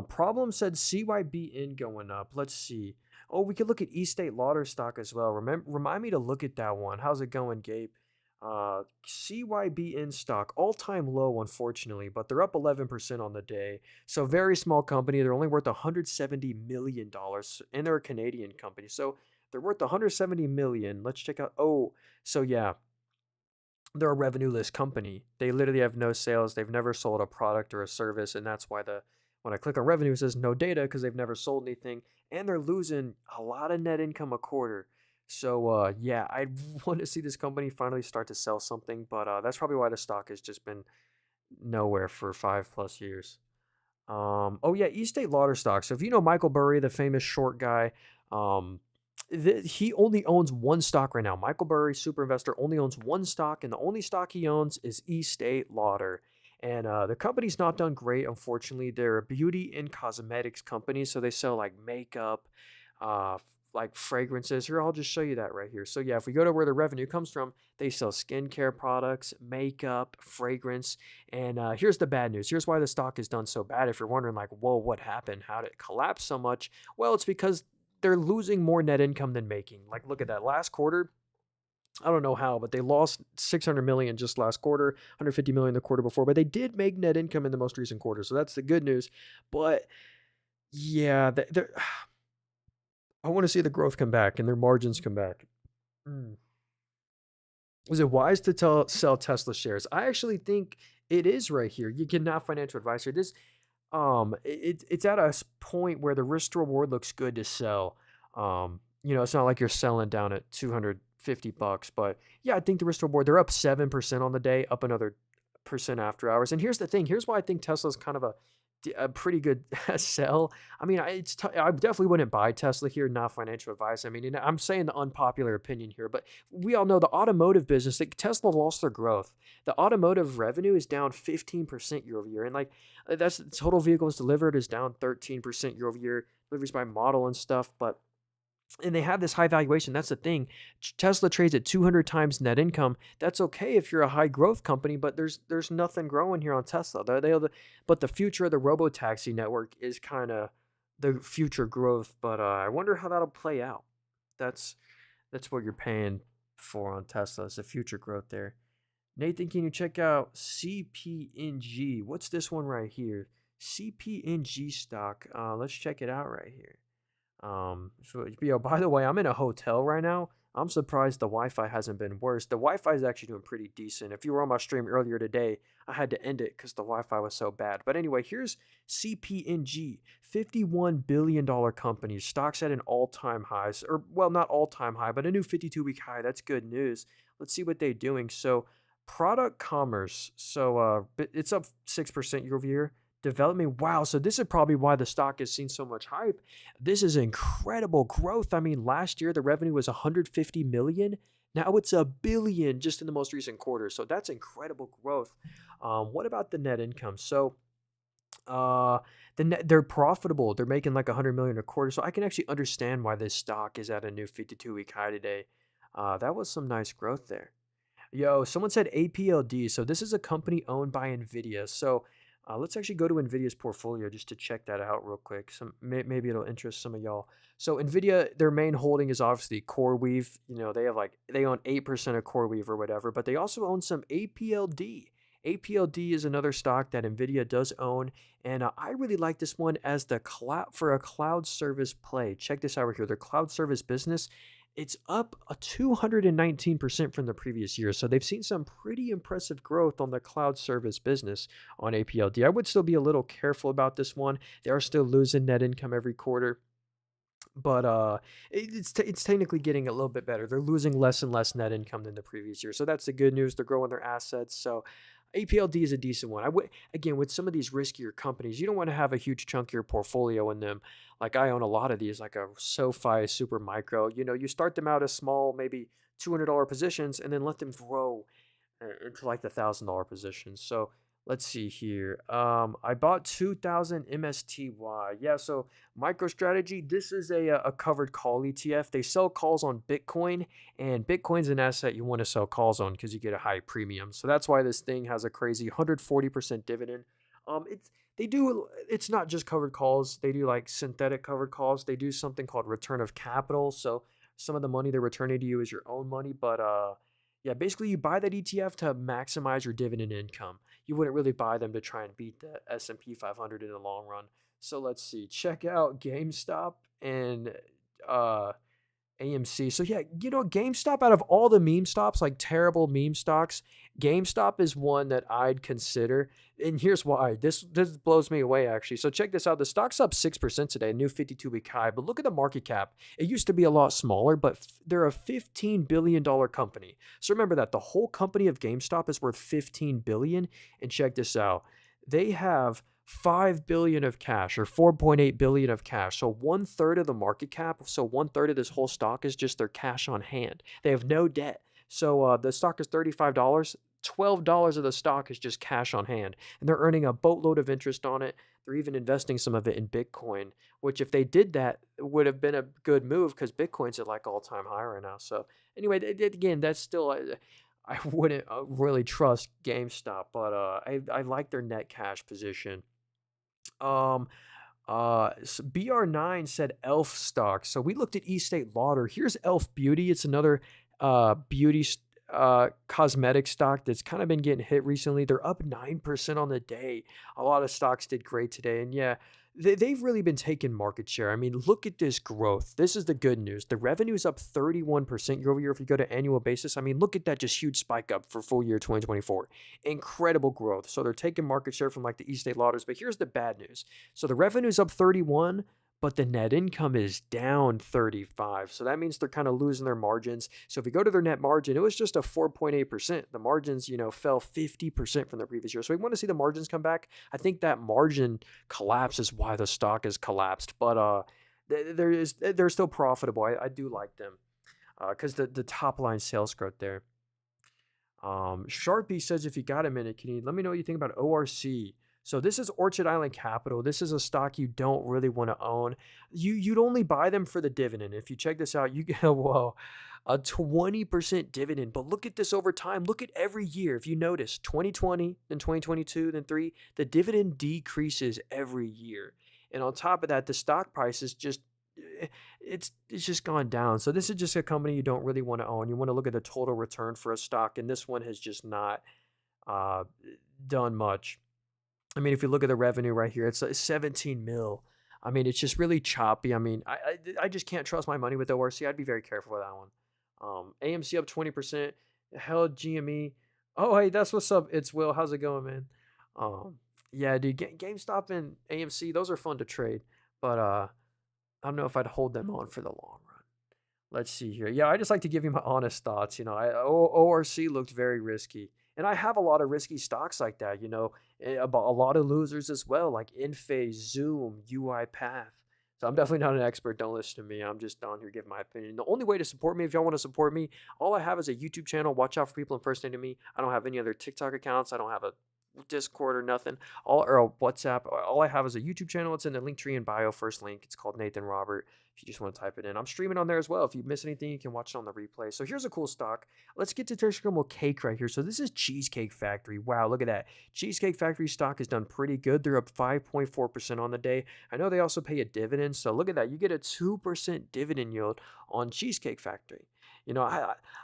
Problem said CYBN going up. Let's see. Oh, we could look at East State Lauder stock as well. Remind me to look at that one. How's it going, Gabe? CYBN stock, all-time low, unfortunately, but they're up 11% on the day. So very small company. They're only worth $170 million, and they're a Canadian company. So they're worth $170 million. Let's check out. Oh, so yeah, they're a revenue-less company. They literally have no sales. They've never sold a product or a service, and that's why the when I click on revenue, it says no data because they've never sold anything, and they're losing a lot of net income a quarter. So yeah, I want to see this company finally start to sell something, but that's probably why the stock has just been nowhere for 5+ years. Oh yeah, East State Lauder stock. So if you know Michael Burry, the famous short guy, um, he only owns one stock right now. Michael Burry, super investor, only owns one stock, and the only stock he owns is East State Lauder. And the company's not done great, unfortunately. They're a beauty and cosmetics company, so they sell like makeup, like fragrances. Here, I'll just show you that right here. So yeah, if we go to where the revenue comes from, they sell skincare products, makeup, fragrance, and here's the bad news. Here's why the stock has done so bad. If you're wondering, like, whoa, what happened? How did it collapse so much? Well, it's because they're losing more net income than making. Like, look at that last quarter. I don't know how, but they lost 600 million just last quarter, 150 million the quarter before, but they did make net income in the most recent quarter. So that's the good news. But yeah, I want to see the growth come back and their margins come back. Mm. Is it wise to sell Tesla shares? I actually think it is right here. You can now financial advisor. This it's at a point where the risk to reward looks good to sell. It's not like you're selling down at 250 bucks, but yeah, I think the risk to reward, they're up 7% on the day, up another percent after hours. And here's the thing, here's why I think Tesla's kind of a pretty good sell. I mean, I definitely wouldn't buy Tesla here, not financial advice. I mean, I'm saying the unpopular opinion here, but we all know the automotive business, like Tesla lost their growth. The automotive revenue is down 15% year over year. And like that's total vehicles delivered is down 13% year over year, deliveries by model and stuff. And they have this high valuation. That's the thing. Tesla trades at 200 times net income. That's okay if you're a high growth company, but there's nothing growing here on Tesla. But the future of the robotaxi network is kind of the future growth. But I wonder how that'll play out. That's that's what you're paying for on Tesla. It's the future growth there. Nathan, can you check out CPNG? What's this one right here? CPNG stock. Let's check it out right here. By the way, I'm in a hotel right now. I'm surprised the Wi-Fi hasn't been worse. The Wi-Fi is actually doing pretty decent. If you were on my stream earlier today, I had to end it because the Wi-Fi was so bad. But anyway, here's CPNG, $51 billion company. Stocks at an all-time high. Or, well, not all-time high, but a new 52-week high. That's good news. Let's see what they're doing. So, product commerce. So, it's up 6% year over year. Development, wow. So this is probably why the stock has seen so much hype. This is incredible growth. I mean, last year the revenue was 150 million. Now it's a billion just in the most recent quarter. So that's incredible growth. What about the net income? So uh they're profitable. They're making like 100 million a quarter. So I can actually understand why this stock is at a new 52-week high today. That was some nice growth there. Yo, someone said APLD. So this is a company owned by Nvidia. So let's actually go to Nvidia's portfolio just to check that out real quick. Maybe it'll interest some of y'all. So Nvidia, their main holding is obviously CoreWeave. They own 8% of CoreWeave or whatever, but they also own some APLD. APLD is another stock that Nvidia does own, and I really like this one as the cloud for a cloud service play. Check this out right here. Their cloud service business, it's up a 219% from the previous year. So they've seen some pretty impressive growth on the cloud service business on APLD. I would still be a little careful about this one. They are still losing net income every quarter, but it's technically getting a little bit better. They're losing less and less net income than the previous year, so that's the good news. They're growing their assets, so APLD is a decent one. I would, again, with some of these riskier companies, you don't want to have a huge chunk of your portfolio in them. Like I own a lot of these, like a SoFi Super Micro. You start them out as small, maybe $200 positions, and then let them grow into like the $1,000 positions. So let's see here. I bought 2,000 MSTY. Yeah, so MicroStrategy. This is a covered call ETF. They sell calls on Bitcoin, and Bitcoin's an asset you want to sell calls on because you get a high premium. So that's why this thing has a crazy 140% dividend. It's not just covered calls. They do like synthetic covered calls. They do something called return of capital. So some of the money they're returning to you is your own money, but yeah, basically you buy that ETF to maximize your dividend income. You wouldn't really buy them to try and beat the S&P 500 in the long run. So let's see. Check out GameStop and uh AMC. So yeah, GameStop, out of all the meme stocks, like terrible meme stocks, GameStop is one that I'd consider. And here's why. This blows me away actually. So check this out. The stock's up 6% today, a new 52-week high. But look at the market cap. It used to be a lot smaller, but they're a $15 billion company. So remember that the whole company of GameStop is worth $15 billion. And check this out. They have 5 billion of cash, or 4.8 billion of cash. So 1/3 of the market cap, so 1/3 of this whole stock is just their cash on hand. They have no debt. So the stock is $35. $12 of the stock is just cash on hand. And they're earning a boatload of interest on it. They're even investing some of it in Bitcoin, which if they did that, would have been a good move because Bitcoin's at like all-time high right now. So anyway, again, that's still I wouldn't really trust GameStop, but I like their net cash position. Um, BR9 said Elf stock. So we looked at East State Lauder. Here's Elf Beauty. It's another beauty cosmetic stock that's kind of been getting hit recently. They're up 9% on the day. A lot of stocks did great today. And yeah, they've really been taking market share. I mean, look at this growth. This is the good news. The revenue is up 31% year over year if you go to annual basis. I mean, look at that just huge spike up for full year 2024. Incredible growth. So they're taking market share from like the East State Lauders. But here's the bad news. So the revenue is up 31, but the net income is down 35. So that means they're kind of losing their margins. So if you go to their net margin, it was just a 4.8%. The margins, fell 50% from the previous year. So we want to see the margins come back. I think that margin collapse is why the stock has collapsed. But they're still profitable. I do like them because the top line sales growth there. Sharpie says, if you got a minute, can you let me know what you think about ORC? So this is Orchard Island Capital. This is a stock you don't really want to own. You'd only buy them for the dividend. If you check this out, you get a 20% dividend. But look at this over time. Look at every year. If you notice, 2020, then 2022, then 3, the dividend decreases every year. And on top of that, the stock price is just it's just gone down. So this is just a company you don't really want to own. You want to look at the total return for a stock, and this one has just not uh, done much. I mean, if you look at the revenue right here, it's 17 mil. I mean, it's just really choppy. I mean, I just can't trust my money with ORC. I'd be very careful with that one. AMC up 20%. Held GME. Oh, hey, that's what's up. It's Will. How's it going, man? Um, yeah, dude. GameStop and AMC, those are fun to trade, but I don't know if I'd hold them on for the long run. Let's see here. Yeah, I just like to give you my honest thoughts. ORC looked very risky. And I have a lot of risky stocks like that, about a lot of losers as well, like Enphase, Zoom, UiPath. So I'm definitely not an expert. Don't listen to me. I'm just down here giving my opinion. The only way to support me, if y'all want to support me, all I have is a YouTube channel. Watch out for people impersonating me. I don't have any other TikTok accounts. I don't have a Discord or nothing. Or a WhatsApp. All I have is a YouTube channel. It's in the link tree in bio. First link. It's called Nathan Robert. If you just want to type it in, I'm streaming on there as well. If you miss anything, you can watch it on the replay. So here's a cool stock. Let's get to Tertiary Cake right here. So this is Cheesecake Factory. Wow, look at that. Cheesecake Factory stock has done pretty good. They're up 5.4% on the day. I know they also pay a dividend. So look at that. You get a 2% dividend yield on Cheesecake Factory.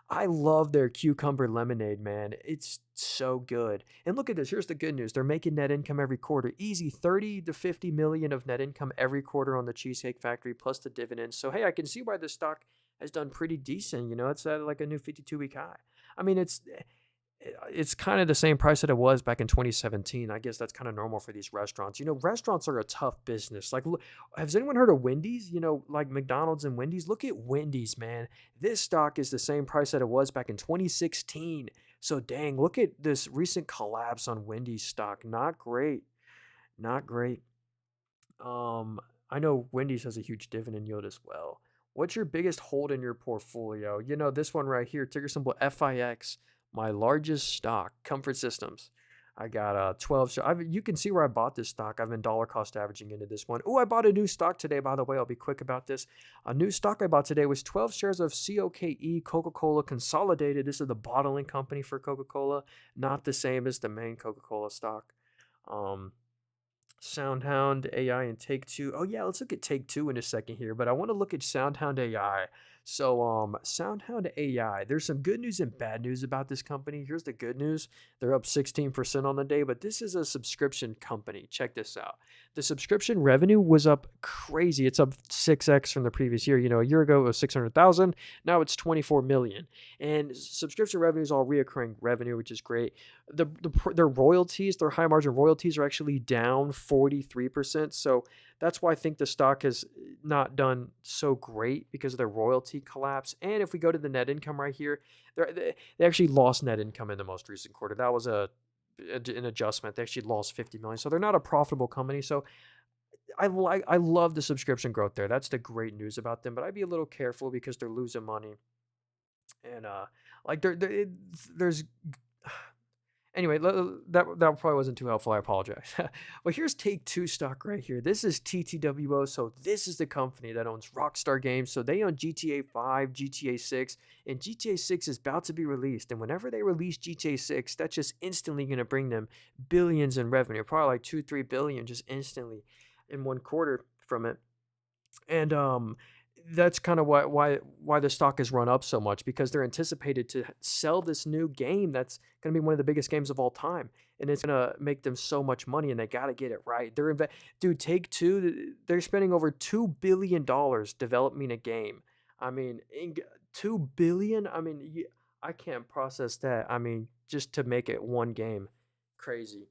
I love their cucumber lemonade, man. It's so good. And look at this. Here's the good news. They're making net income every quarter. Easy 30 to 50 million of net income every quarter on the Cheesecake Factory plus the dividends. So hey, I can see why the stock has done pretty decent. It's at like a new 52-week high. I mean, it's kind of the same price that it was back in 2017. I guess that's kind of normal for these restaurants. Restaurants are a tough business. Like, has anyone heard of Wendy's? Like McDonald's and Wendy's. Look at Wendy's, man. This stock is the same price that it was back in 2016. So, dang, look at this recent collapse on Wendy's stock. Not great. Not great. I know Wendy's has a huge dividend yield as well. What's your biggest hold in your portfolio? This one right here, ticker symbol FIX, my largest stock, Comfort Systems. I got 12. So you can see where I bought this stock. I've been dollar cost averaging into this one. Oh, I bought a new stock today, by the way. I'll be quick about this. A new stock I bought today was 12 shares of COKE, Coca-Cola Consolidated. This is the bottling company for Coca-Cola, not the same as the main Coca-Cola stock. SoundHound AI and Take Two. Oh yeah, let's look at Take Two in a second here, but I want to look at SoundHound AI. So SoundHound AI, there's some good news and bad news about this company. Here's the good news. They're up 16% on the day, but this is a subscription company. Check this out. The subscription revenue was up crazy. It's up 6x from the previous year. A year ago it was 600,000. Now it's 24 million. And subscription revenue is all reoccurring revenue, which is great. Their royalties, their high margin royalties are actually down 43%. So that's why I think the stock has not done so great because of their royalty collapse. And if we go to the net income right here, they actually lost net income in the most recent quarter. That was an adjustment. They actually lost 50 million. So they're not a profitable company. So I love the subscription growth there. That's the great news about them. But I'd be a little careful because they're losing money. And like there's anyway, that probably wasn't too helpful. I apologize. Well, here's Take Two stock right here. This is TTWO. So this is the company that owns Rockstar Games. So they own GTA 5, GTA 6, and GTA 6 is about to be released. And whenever they release GTA 6, that's just instantly going to bring them billions in revenue, probably like 2-3 billion just instantly in one quarter from it. And that's kind of why the stock has run up so much, because they're anticipated to sell this new game that's going to be one of the biggest games of all time, and it's going to make them so much money, and they got to get it right. Dude, Take Two, they're spending over $2 billion developing a game. I mean, 2 billion. I mean, I can't process that. I mean, just to make it one game, crazy.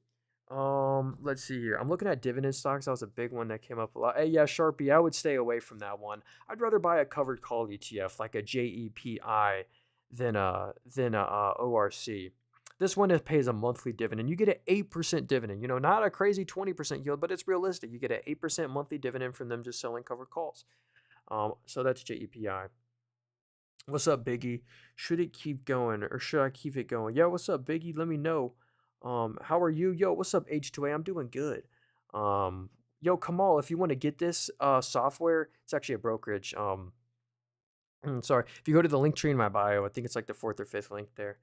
Let's see here. I'm looking at dividend stocks. That was a big one that came up a lot. Hey, yeah, Sharpie, I would stay away from that one. I'd rather buy a covered call ETF like a JEPI than a ORC. This one pays a monthly dividend. You get an 8% dividend. Not a crazy 20% yield, but it's realistic. You get an 8% monthly dividend from them just selling covered calls. So that's JEPI. What's up, Biggie? Should it keep going or should I keep it going? Yeah, what's up, Biggie? Let me know. How are you? Yo, what's up, H2A? I'm doing good. Yo, Kamal, if you want to get this software, it's actually a brokerage. Sorry. If you go to the link tree in my bio, I think it's like the fourth or fifth link there.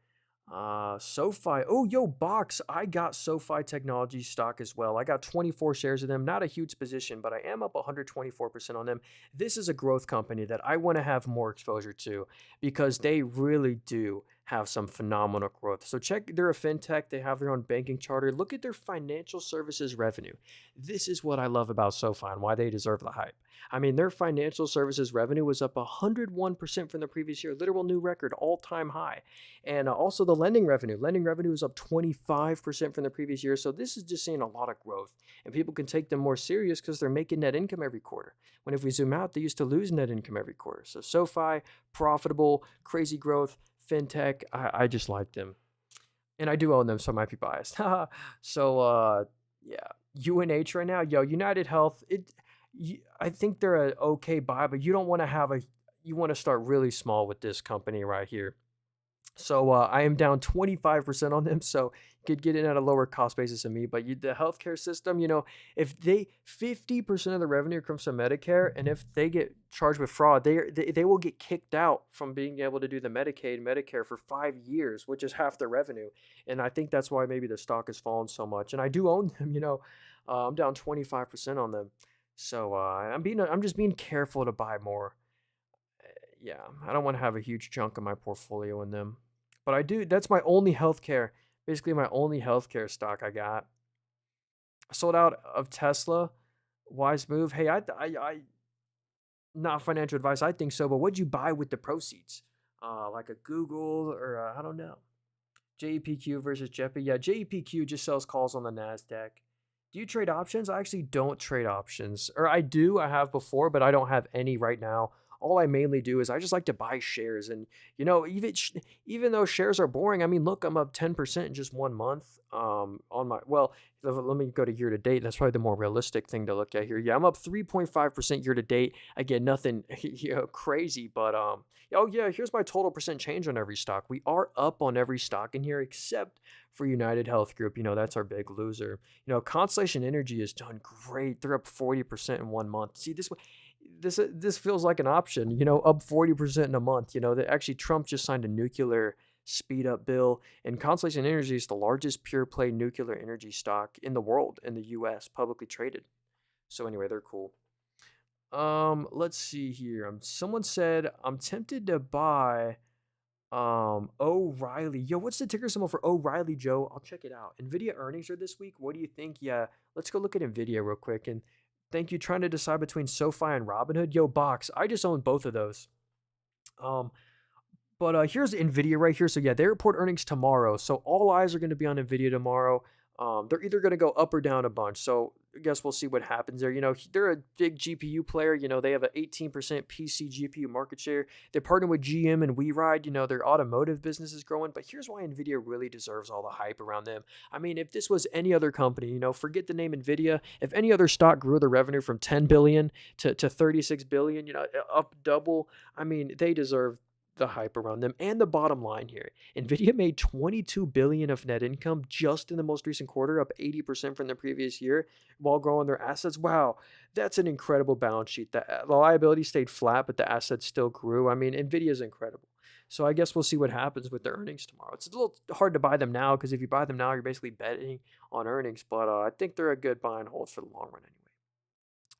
SoFi. Oh, yo, Box. I got SoFi Technology stock as well. I got 24 shares of them. Not a huge position, but I am up 124% on them. This is a growth company that I want to have more exposure to because they really do have some phenomenal growth. So they're a fintech. They have their own banking charter. Look at their financial services revenue. This is what I love about SoFi and why they deserve the hype. I mean, their financial services revenue was up 101% from the previous year, literal new record, all-time high. And also the lending revenue. Lending revenue is up 25% from the previous year. So this is just seeing a lot of growth. And people can take them more serious because they're making net income every quarter. When if we zoom out, they used to lose net income every quarter. So SoFi, profitable, crazy growth, fintech. I just like them. And I do own them, so I might be biased. So yeah. UNH right now, yo, United Health, I think they're an okay buy, but you don't want to you want to start really small with this company right here. So I am down 25% on them, so you could get in at a lower cost basis than me. But the healthcare system, if 50% of the revenue comes from Medicare, and if they get charged with fraud, they will get kicked out from being able to do the Medicaid, Medicare for 5 years, which is half the revenue. And I think that's why maybe the stock has fallen so much. And I do own them, I'm down 25% on them. So I'm just being careful to buy more. Yeah, I don't want to have a huge chunk of my portfolio in them. But I do. That's my only healthcare. Basically, my only healthcare stock I got. I sold out of Tesla. Wise move. Hey, not financial advice. I think so. But what'd you buy with the proceeds? Like a Google or I don't know. JEPQ versus JEPI. Yeah, JEPQ just sells calls on the Nasdaq. Do you trade options? I actually don't trade options. Or I do, I have before, but I don't have any right now. All I mainly do is I just like to buy shares. And, even though shares are boring, I mean, look, I'm up 10% in just 1 month on my, well, let me go to year to date. That's probably the more realistic thing to look at here. Yeah, I'm up 3.5% year to date. Again, nothing crazy, but oh yeah, here's my total percent change on every stock. We are up on every stock in here except for United Health Group. That's our big loser. Constellation Energy has done great. They're up 40% in 1 month. See, this feels like an option, up 40% in a month. That actually Trump just signed a nuclear speed up bill, and Constellation Energy is the largest pure play nuclear energy stock in the world, in the US, publicly traded. So anyway, they're cool. Let's see here. Someone said I'm tempted to buy O'Reilly. Yo, what's the ticker symbol for O'Reilly, Joe? I'll check it out. Nvidia earnings are this week. What do you think? Yeah, let's go look at Nvidia real quick. And thank you. Trying to decide between SoFi and Robinhood. Yo, Box. I just own both of those. Um, but here's Nvidia right here. So yeah, they report earnings tomorrow. So all eyes are going to be on Nvidia tomorrow. They're either going to go up or down a bunch. So I guess we'll see what happens there. They're a big GPU player. They have an 18% PC GPU market share. They partner with GM and WeRide. Their automotive business is growing. But here's why Nvidia really deserves all the hype around them. I mean, if this was any other company, forget the name Nvidia. If any other stock grew their revenue from 10 billion to 36 billion, up double, I mean, they deserve the hype around them. And the bottom line here, Nvidia made 22 billion of net income just in the most recent quarter, up 80% from the previous year, while growing their assets. Wow, that's an incredible balance sheet. The liability stayed flat, but the assets still grew. I mean, Nvidia is incredible. So I guess we'll see what happens with their earnings tomorrow. It's a little hard to buy them now, because if you buy them now, you're basically betting on earnings. But I think they're a good buy and hold for the long run anyway.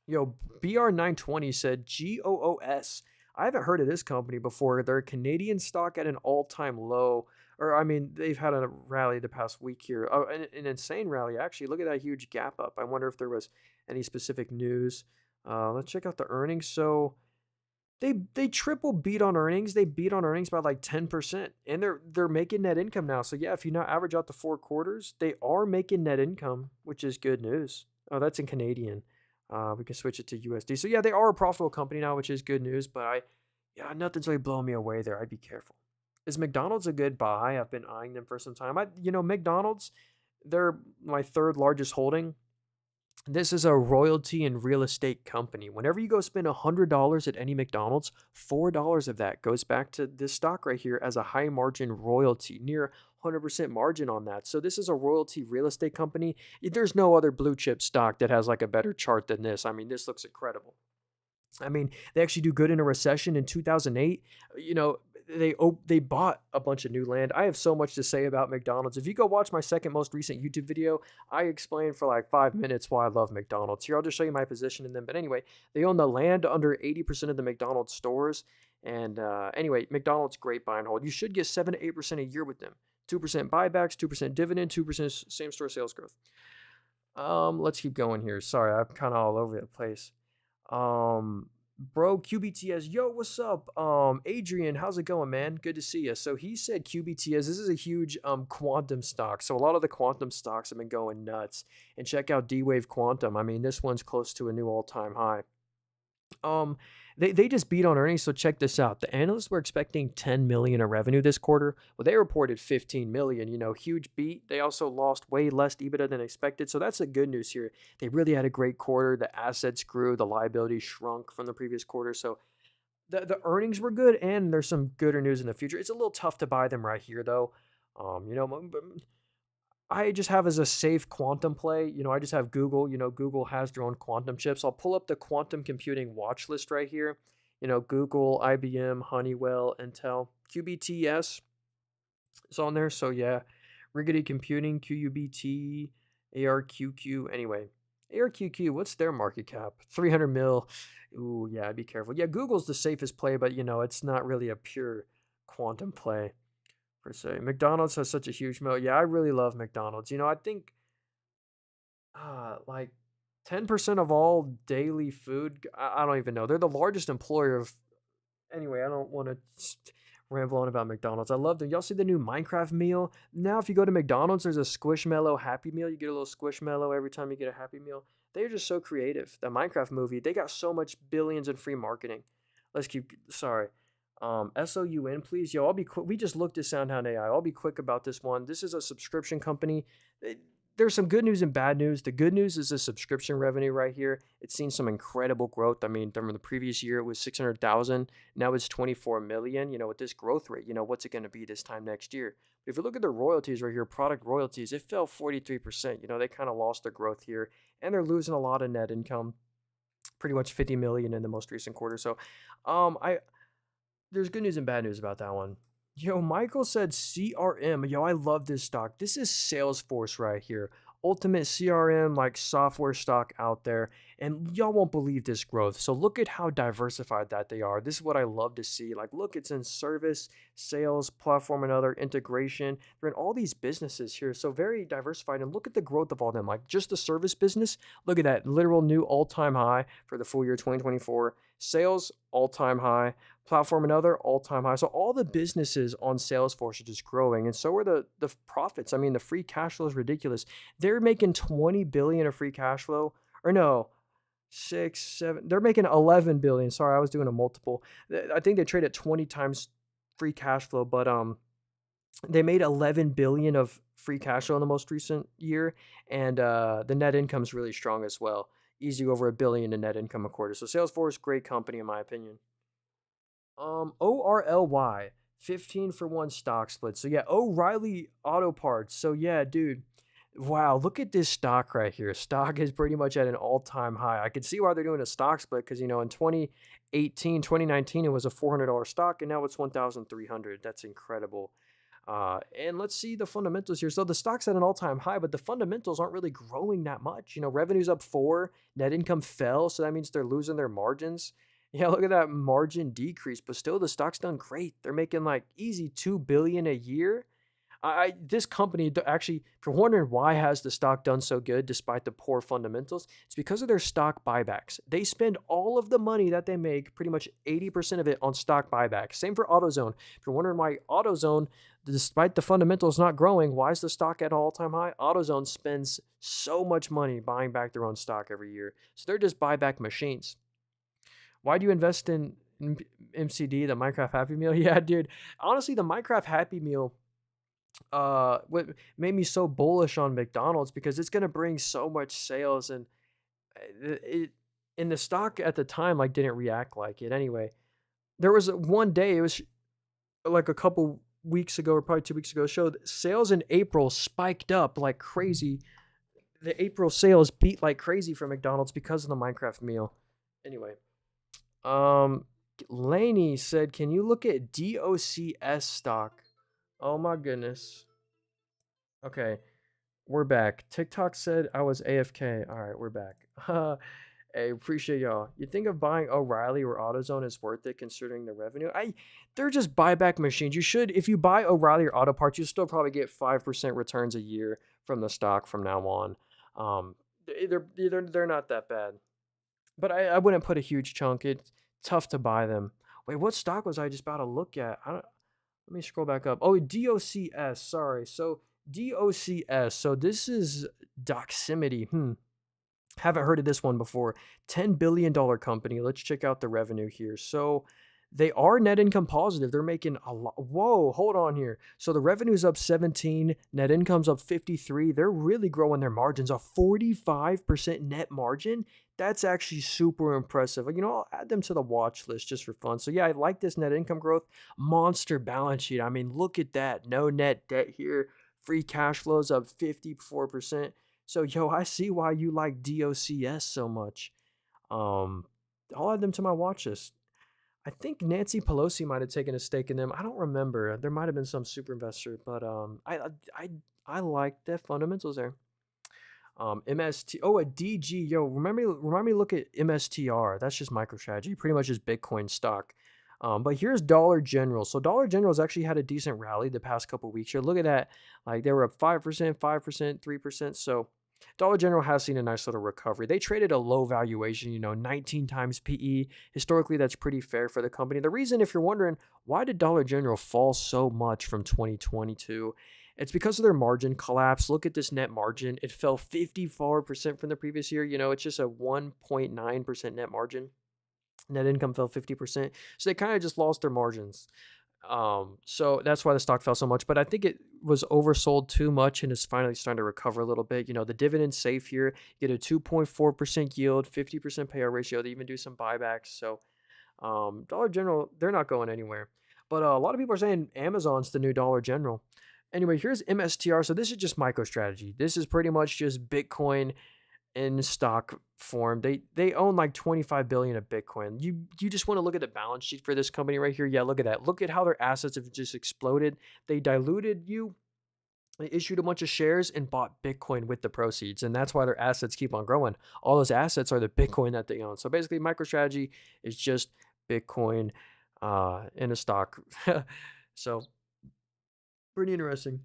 Yo, BR920 said GOOS. I haven't heard of this company before. They're a Canadian stock at an all-time low. Or, I mean, they've had a rally the past week here. Oh, an insane rally, actually. Look at that huge gap up. I wonder if there was any specific news. Let's check out the earnings. So they triple beat on earnings. They beat on earnings by like 10%. And they're making net income now. So, yeah, if you now average out the 4 quarters, they are making net income, which is good news. Oh, that's in Canadian. We can switch it to USD. So yeah, they are a profitable company now, which is good news. But yeah, nothing's really blowing me away there. I'd be careful. Is McDonald's a good buy? I've been eyeing them for some time. McDonald's, they're my third largest holding. This is a royalty and real estate company. Whenever you go spend $100 at any McDonald's, $4 of that goes back to this stock right here as a high margin royalty, near 100% margin on that. So this is a royalty real estate company. There's no other blue chip stock that has like a better chart than this. I mean, this looks incredible. I mean, they actually do good in a recession in 2008. They bought a bunch of new land. I have so much to say about McDonald's. If you go watch my second most recent YouTube video, I explain for like 5 minutes why I love McDonald's. Here, I'll just show you my position in them. But anyway, they own the land under 80% of the McDonald's stores. And anyway, McDonald's, great buy and hold. You should get 7 to 8% a year with them. 2% buybacks, 2% dividend, 2% same store sales growth. Let's keep going here. Sorry, I'm kind of all over the place. Bro, QBTS, yo, what's up? Adrian, how's it going, man? Good to see you. So he said QBTS, this is a huge quantum stock. So a lot of the quantum stocks have been going nuts. And check out D-Wave Quantum. I mean, this one's close to a new all-time high. They just beat on earnings, so check this out. The analysts were expecting 10 million in revenue this quarter. Well, they reported 15 million, huge beat. They also lost way less EBITDA than expected, so that's the good news here. They really had a great quarter. The assets grew, the liabilities shrunk from the previous quarter, so the earnings were good, and there's some gooder news in the future. It's a little tough to buy them right here, though. I just have as a safe quantum play, I just have Google. Google has their own quantum chips. I'll pull up the quantum computing watch list right here. Google, IBM, Honeywell, Intel, QBTS is on there. So yeah, Riggedy Computing, QUBT, ARQQ. Anyway, ARQQ, what's their market cap? 300 mil. Ooh, yeah, be careful. Yeah, Google's the safest play, but it's not really a pure quantum play per se. McDonald's has such a huge moat. Yeah, I really love McDonald's. I think like 10% of all daily food, I don't even know. They're the largest employer of anyway, I don't want to ramble on about McDonald's. I love them. Y'all see the new Minecraft meal? Now, if you go to McDonald's, there's a Squishmallow Happy Meal. You get a little Squishmallow every time you get a Happy Meal. They're just so creative. The Minecraft movie, they got so much billions in free marketing. Let's keep, sorry. SOUN, please. Yo, I'll be quick. We just looked at SoundHound AI. I'll be quick about this one. This is a subscription company. There's some good news and bad news. The good news is the subscription revenue right here. It's seen some incredible growth. I mean, from the previous year, it was 600,000. Now it's 24 million. With this growth rate, what's it going to be this time next year? But if you look at the royalties right here, product royalties, it fell 43%. They kind of lost their growth here, and they're losing a lot of net income, pretty much 50 million in the most recent quarter. So, I there's good news and bad news about that one. Yo, Michael said CRM. Yo, I love this stock. This is Salesforce right here. Ultimate CRM, like software stock out there. And y'all won't believe this growth. So look at how diversified that they are. This is what I love to see. Like, look, it's in service, sales, platform, and other integration. They're in all these businesses here. So very diversified. And look at the growth of all them. Like just the service business. Look at that literal new all-time high for the full year 2024. Sales, all-time high. Platform and other all-time high. So all the businesses on Salesforce are just growing, and so are the profits. I mean, the free cash flow is ridiculous. They're making 20 billion of free cash flow, or no, six, seven. They're making 11 billion. Sorry, I was doing a multiple. I think they trade at 20 times free cash flow, but they made 11 billion of free cash flow in the most recent year, and the net income is really strong as well. Easy over $1 billion in net income a quarter. So Salesforce, great company in my opinion. ORLY, 15 for one stock split. So yeah, O'Reilly Auto Parts. So yeah, dude. Wow, look at this stock right here. Stock is pretty much at an all-time high. I can see why they're doing a stock split because in 2018, 2019 it was a $400 stock and now it's 1,300. That's incredible. And let's see the fundamentals here. So the stock's at an all-time high, but the fundamentals aren't really growing that much. Revenue's up 4, net income fell, so that means they're losing their margins. Yeah, look at that margin decrease, but still the stock's done great. They're making like easy 2 billion a year. This company actually, if you're wondering why has the stock done so good despite the poor fundamentals, it's because of their stock buybacks. They spend all of the money that they make, pretty much 80% of it on stock buybacks. Same for AutoZone. If you're wondering why AutoZone, despite the fundamentals not growing, why is the stock at an all-time high? AutoZone spends so much money buying back their own stock every year. So they're just buyback machines. Why do you invest in MCD, the Minecraft Happy Meal? Yeah, dude. Honestly, the Minecraft Happy Meal what made me so bullish on McDonald's because it's gonna bring so much sales and it and the stock at the time like didn't react like it anyway. There was one day it was like a couple weeks ago or probably 2 weeks ago showed sales in April spiked up like crazy. The April sales beat like crazy for McDonald's because of the Minecraft meal. Anyway, um, Laney said, "Can you look at DOCS stock?" Oh my goodness. Okay, we're back. TikTok said I was AFK. All right, we're back. Hey, appreciate y'all. You think of buying O'Reilly or AutoZone is worth it considering the revenue? They're just buyback machines. You should, if you buy O'Reilly or Auto Parts, you still probably get 5% returns a year from the stock from now on. They're not that bad, but I wouldn't put a huge chunk. It's tough to buy them. Wait, what stock was I just about to look at? I don't. Let me scroll back up. Oh, DOCS. Sorry. So DOCS. So this is Doximity. Haven't heard of this one before. $10 billion company. Let's check out the revenue here. So they are net income positive. They're making a lot. Whoa, hold on here. So the revenue's up 17, net income's up 53. They're really growing their margins. A 45% net margin. That's actually super impressive. I'll add them to the watch list just for fun. So yeah, I like this net income growth. Monster balance sheet. I mean, look at that. No net debt here. Free cash flows up 54%. So yo, I see why you like DOCS so much. I'll add them to my watch list. I think Nancy Pelosi might have taken a stake in them. I don't remember. There might have been some super investor, but I like the fundamentals there. MST. Oh, a DG. Yo, remind me. To Look at MSTR. That's just MicroStrategy. Pretty much just Bitcoin stock. But here's Dollar General. So Dollar General's actually had a decent rally the past couple weeks here. Look at that. Like they were up 5%, 5%, 3%. So Dollar General has seen a nice little recovery. They traded a low valuation, 19 times PE. Historically, that's pretty fair for the company. The reason, if you're wondering, why did Dollar General fall so much from 2022? It's because of their margin collapse. Look at this net margin. It fell 54% from the previous year. It's just a 1.9% net margin. Net income fell 50%. So they kind of just lost their margins. So that's why the stock fell so much. But I think it was oversold too much and is finally starting to recover a little bit. The dividend's safe here. You get a 2.4% yield, 50% payout ratio. They even do some buybacks. So Dollar General, they're not going anywhere. But a lot of people are saying Amazon's the new Dollar General. Anyway, here's MSTR. So this is just MicroStrategy. This is pretty much just Bitcoin in stock form. They own like 25 billion of Bitcoin. You just want to look at the balance sheet for this company right here. Yeah, look at that. Look at how their assets have just exploded. They diluted you. They issued a bunch of shares and bought Bitcoin with the proceeds, and that's why their assets keep on growing. All those assets are the Bitcoin that they own. So basically, MicroStrategy is just Bitcoin in a stock. So pretty interesting.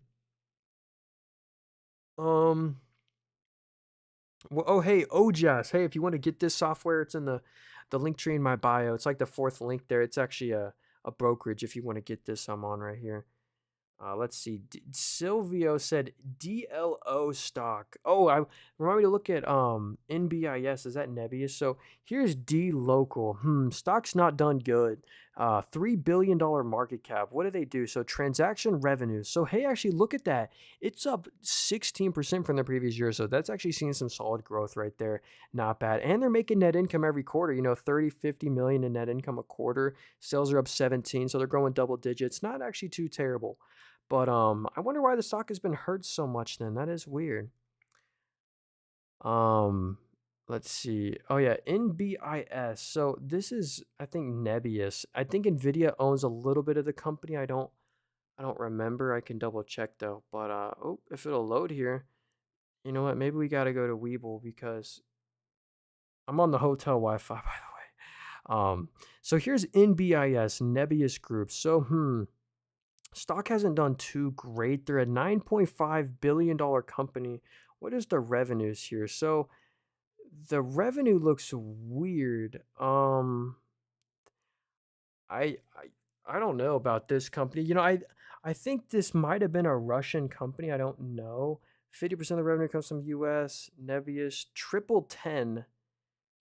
Um, Well, oh, hey, OJAS. Hey, if you want to get this software, it's in the link tree in my bio. It's like the fourth link there. It's actually a brokerage if you want to get this. I'm on right here. Let's see. Silvio said DLO stock. Oh, I remind me to look at NBIS. Is that Nebius? So here's D local. Stock's not done good. $3 billion market cap. What do they do? So transaction revenue. So hey, actually look at that. It's up 16% from the previous year. So that's actually seeing some solid growth right there. Not bad. And they're making net income every quarter. 30, 50 million in net income a quarter. Sales are up 17, so they're growing double digits. Not actually too terrible. But I wonder why the stock has been hurt so much then. That is weird. Um, let's see. Oh yeah, NBIS. So this is, I think, Nebius. I think Nvidia owns a little bit of the company. I don't remember. I can double check though. But oh, if it'll load here. You know what? Maybe we gotta go to Weeble because I'm on the hotel Wi-Fi, by the way. So here's NBIS, Nebius Group. So stock hasn't done too great. They're a $9.5 billion company. What is the revenues here? So the revenue looks weird. I don't know about this company. I think this might have been a Russian company. I don't know. 50% of the revenue comes from US, Nebius, Triple 10,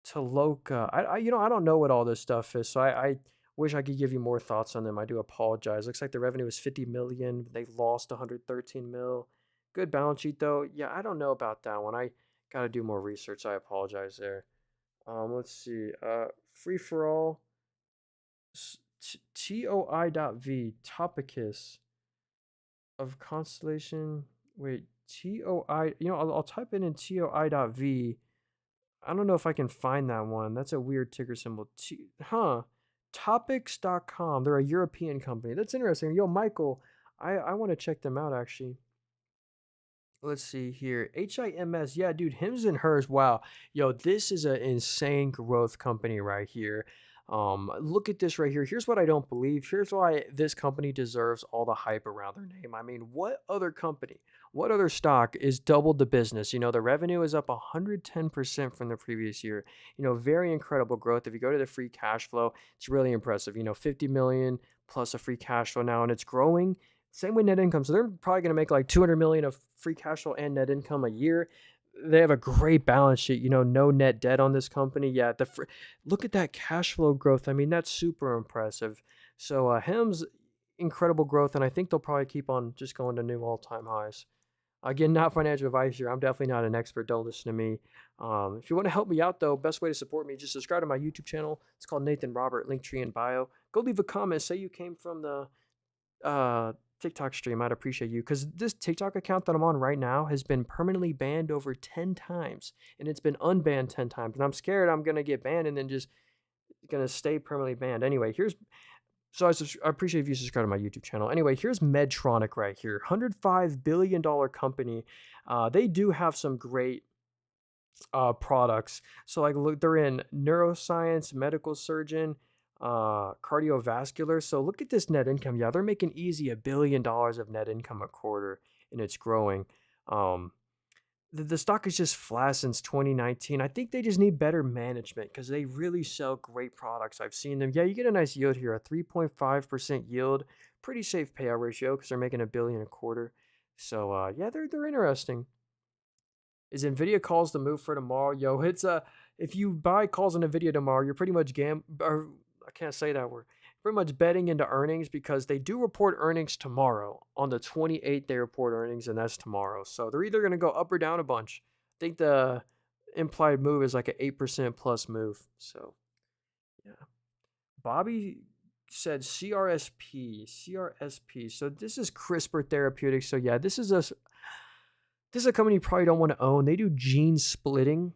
Toloka. I don't know what all this stuff is, so I wish I could give you more thoughts on them. I do apologize. Looks like the revenue is 50 million. They lost 113 mil. Good balance sheet though. Yeah, I don't know about that one. I gotta do more research. I apologize there. Let's see. Free for all. TOI.V. Topicus of Constellation. Wait, TOI. I'll type it in TOI.V. I don't know if I can find that one. That's a weird ticker symbol. Topics.com. They're a European company. That's interesting. Yo, Michael, I want to check them out actually. Let's see here. HIMS. Yeah, dude, Hims and Hers. Wow. Yo, this is an insane growth company right here. Look at this right here. Here's what I don't believe. Here's why this company deserves all the hype around their name. I mean, what other company, what other stock is doubled the business? The revenue is up 110% from the previous year. Very incredible growth. If you go to the free cash flow, it's really impressive. 50 million plus a free cash flow now, and it's growing. Same with net income. So they're probably going to make like 200 million of free cash flow and net income a year. They have a great balance sheet, no net debt on this company. Yeah, look at that cash flow growth. I mean, that's super impressive. So Hims, incredible growth, and I think they'll probably keep on just going to new all-time highs. Again, not financial advice here. I'm definitely not an expert. Don't listen to me. If you want to help me out, though, best way to support me, just subscribe to my YouTube channel. It's called Nathan Robert, link tree in bio. Go leave a comment. Say you came from the TikTok stream. I'd appreciate you, because this TikTok account that I'm on right now has been permanently banned over 10 times, and it's been unbanned 10 times, and I'm scared I'm gonna get banned and then just gonna stay permanently banned. Anyway, I appreciate if you subscribe to my YouTube channel. Anyway, here's Medtronic right here, $105 billion company. They do have some great products. So like look, they're in neuroscience, medical surgeon, cardiovascular. So look at this net income. Yeah, they're making easy $1 billion of net income a quarter, and it's growing. Um, the stock is just flat since 2019. I think they just need better management because they really sell great products. I've seen them. Yeah, you get a nice yield here, a 3.5% yield, pretty safe payout ratio because they're making $1 billion a quarter. So yeah, they're interesting. Is Nvidia calls the move for tomorrow? Yo, it's if you buy calls on Nvidia tomorrow, you're pretty much or I can't say that word. Pretty much betting into earnings because they do report earnings tomorrow. On the 28th, they report earnings, and that's tomorrow. So they're either gonna go up or down a bunch. I think the implied move is like an 8% plus move. So yeah. Bobby said CRSP. So this is CRISPR Therapeutics. So yeah, this is a company you probably don't want to own. They do gene splitting,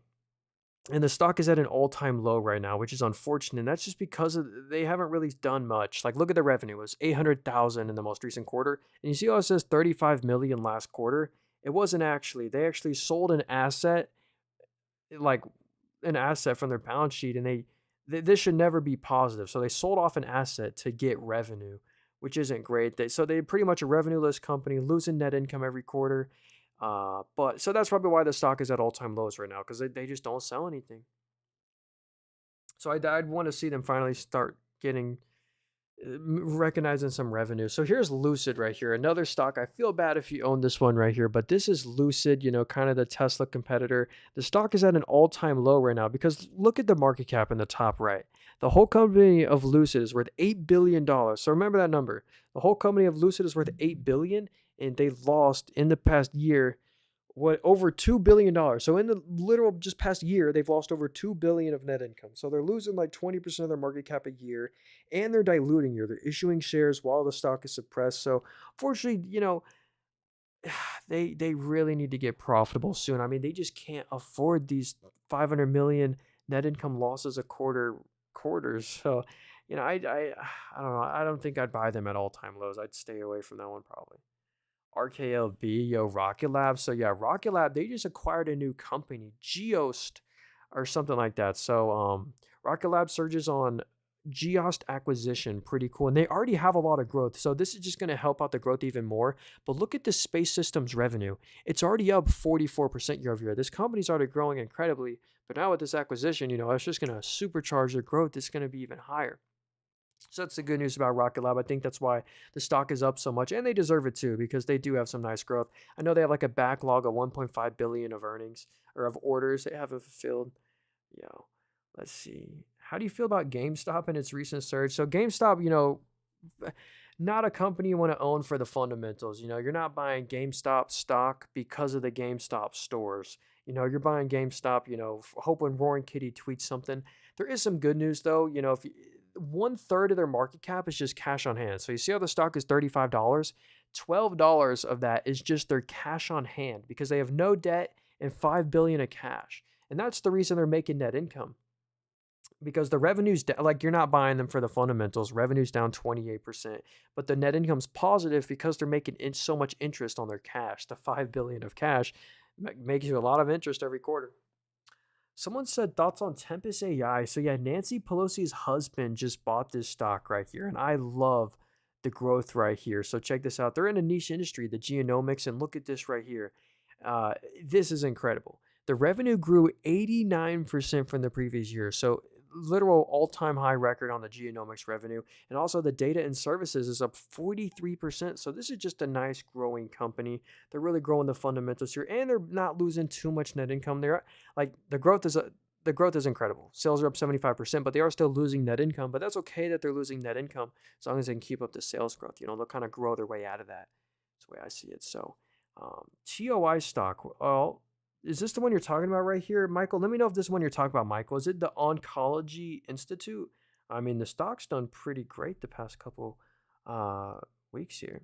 and the stock is at an all-time low right now, which is unfortunate. And that's just because they haven't really done much. Like, look at the revenue; it was 800,000 in the most recent quarter, and you see how it says 35 million last quarter. It wasn't actually. They actually sold an asset, like an asset from their balance sheet, and this should never be positive. So they sold off an asset to get revenue, which isn't great. So they pretty much a revenue-less company, losing net income every quarter. But so that's probably why the stock is at all-time lows right now because they just don't sell anything. So I'd want to see them finally start getting recognizing some revenue. So here's Lucid right here, another stock. I feel bad if you own this one right here, but this is Lucid, kind of the Tesla competitor. The stock is at an all-time low right now because look at the market cap in the top right. The whole company of Lucid is worth $8 billion. So remember that number. The whole company of Lucid is worth $8 billion, and they lost in the past year over $2 billion. So in the literal just past year, they've lost over $2 billion of net income. So they're losing like 20% of their market cap a year, and they're diluting here. They're issuing shares while the stock is suppressed. So fortunately, they really need to get profitable soon. I mean, they just can't afford these 500 million net income losses a quarters. So, I don't know. I don't think I'd buy them at all-time lows. I'd stay away from that one probably. RKLB, Rocket Lab. So yeah, Rocket Lab, they just acquired a new company, Geost or something like that. So Rocket Lab surges on Geost acquisition, pretty cool. And they already have a lot of growth. So this is just going to help out the growth even more. But look at the space systems revenue. It's already up 44% year over year. This company's already growing incredibly. But now with this acquisition, it's just going to supercharge their growth. It's going to be even higher. So that's the good news about Rocket Lab. I think that's why the stock is up so much, and they deserve it too because they do have some nice growth. I know they have like a backlog of 1.5 billion of earnings or of orders they haven't fulfilled. Let's see. How do you feel about GameStop and its recent surge? So GameStop, not a company you want to own for the fundamentals. You're not buying GameStop stock because of the GameStop stores. You're buying GameStop, hoping Roaring Kitty tweets something. There is some good news though. If you, 1/3 of their market cap is just cash on hand. So you see how the stock is $35? $12 of that is just their cash on hand because they have no debt and $5 billion of cash. And that's the reason they're making net income. Because the revenue's like you're not buying them for the fundamentals. Revenue's down 28%, but the net income's positive because they're making so much interest on their cash. The $5 billion of cash makes you a lot of interest every quarter. Someone said thoughts on Tempest AI. So yeah, Nancy Pelosi's husband just bought this stock right here, and I love the growth right here. So check this out. They're in a niche industry, the genomics, and look at this right here. This is incredible. The revenue grew 89% from the previous year. So literal all-time high record on the genomics revenue. And also the data and services is up 43%. So this is just a nice growing company. They're really growing the fundamentals here, and they're not losing too much net income. They're like the growth is incredible. Sales are up 75%, but they are still losing net income. But that's okay that they're losing net income as long as they can keep up the sales growth. They'll kind of grow their way out of that. That's the way I see it. So TOI stock. Well, is this the one you're talking about right here, Michael? Let me know if this is the one you're talking about, Michael. Is it the Oncology Institute? I mean, the stock's done pretty great the past couple weeks here.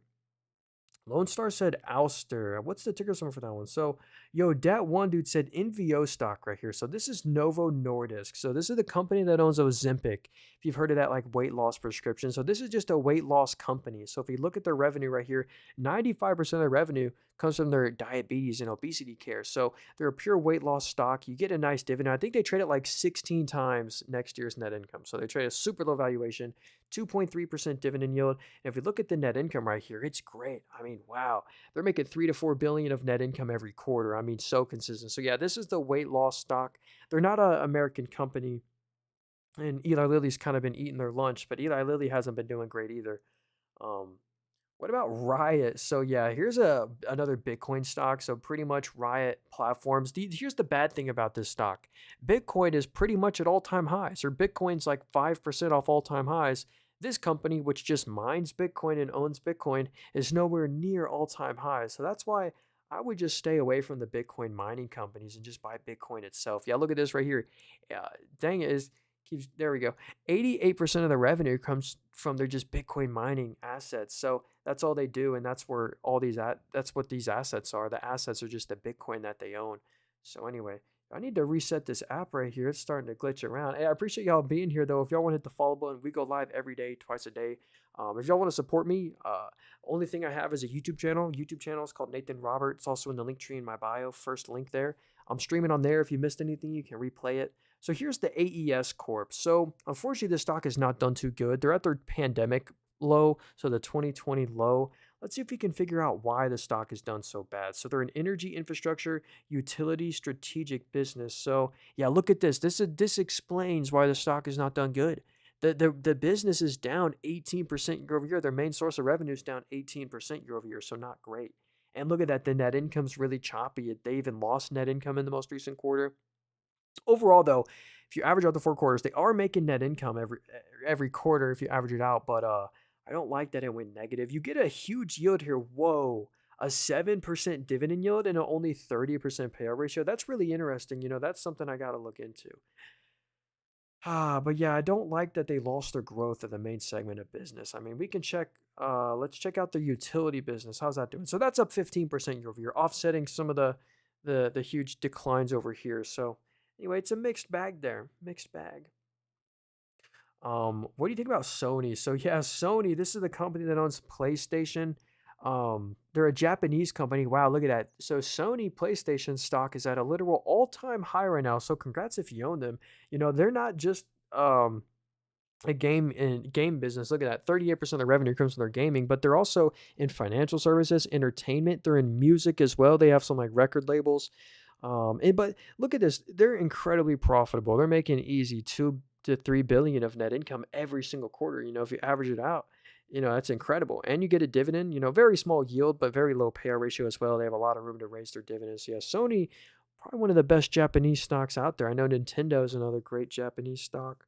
Lone Star said Ouster. What's the ticker symbol for that one? So, that one dude said NVO stock right here. So this is Novo Nordisk. So this is the company that owns Ozempic. If you've heard of that, like weight loss prescription. So this is just a weight loss company. So if you look at their revenue right here, 95% of their revenue comes from their diabetes and obesity care. So they're a pure weight loss stock. You get a nice dividend. I think they trade at like 16 times next year's net income. So they trade a super low valuation, 2.3% dividend yield. And if you look at the net income right here, it's great. I mean, wow. They're making 3 to 4 billion of net income every quarter. I mean, so consistent. So yeah, this is the weight loss stock. They're not an American company, and Eli Lilly's kind of been eating their lunch, but Eli Lilly hasn't been doing great either. Um, what about Riot? So yeah, here's another Bitcoin stock. So pretty much Riot platforms. Here's the bad thing about this stock. Bitcoin is pretty much at all-time highs, or Bitcoin's like 5% off all-time highs. This company, which just mines Bitcoin and owns Bitcoin, is nowhere near all-time highs. So that's why I would just stay away from the Bitcoin mining companies and just buy Bitcoin itself. Yeah, look at this right here. Dang it, is keeps there we go. 88% of the revenue comes from their just Bitcoin mining assets. So that's all they do, and that's where that's what these assets are. The assets are just the Bitcoin that they own. So anyway, I need to reset this app right here. It's starting to glitch around. Hey, I appreciate y'all being here though. If y'all want to hit the follow button, we go live every day, twice a day. If y'all want to support me, only thing I have is a YouTube channel. YouTube channel is called Nathan Robert. It's also in the link tree in my bio. First link there. I'm streaming on there. If you missed anything, you can replay it. So here's the AES Corp. So unfortunately, this stock has not done too good. They're at their pandemic low, so the 2020 low. Let's see if we can figure out why the stock has done so bad. So they're an energy infrastructure, utility, strategic business. So yeah, look at this. This explains why the stock has not done good. The business is down 18% year over year. Their main source of revenue is down 18% year over year, so not great. And look at that, the net income's really choppy. They even lost net income in the most recent quarter. Overall, though, if you average out the 4 quarters, they are making net income every quarter if you average it out. But I don't like that it went negative. You get a huge yield here. Whoa, a 7% dividend yield and only 30% payout ratio. That's really interesting. That's something I got to look into. But yeah, I don't like that they lost their growth in the main segment of business. I mean, we can check. Let's check out the utility business. How's that doing? So that's up 15% year over year, offsetting some of the huge declines over here. So anyway, it's a mixed bag there. Mixed bag. What do you think about Sony? So yeah, Sony, this is the company that owns PlayStation. They're a Japanese company. Wow, look at that. So Sony PlayStation stock is at a literal all-time high right now. So congrats if you own them. They're not just a game business. Look at that. 38% of the revenue comes from their gaming, but they're also in financial services, entertainment. They're in music as well. They have some like record labels. But look at this. They're incredibly profitable. They're making easy 2 to 3 billion of net income every single quarter. If you average it out, that's incredible. And you get a dividend, very small yield, but very low payout ratio as well. They have a lot of room to raise their dividends. Yeah, Sony, probably one of the best Japanese stocks out there. I know Nintendo is another great Japanese stock.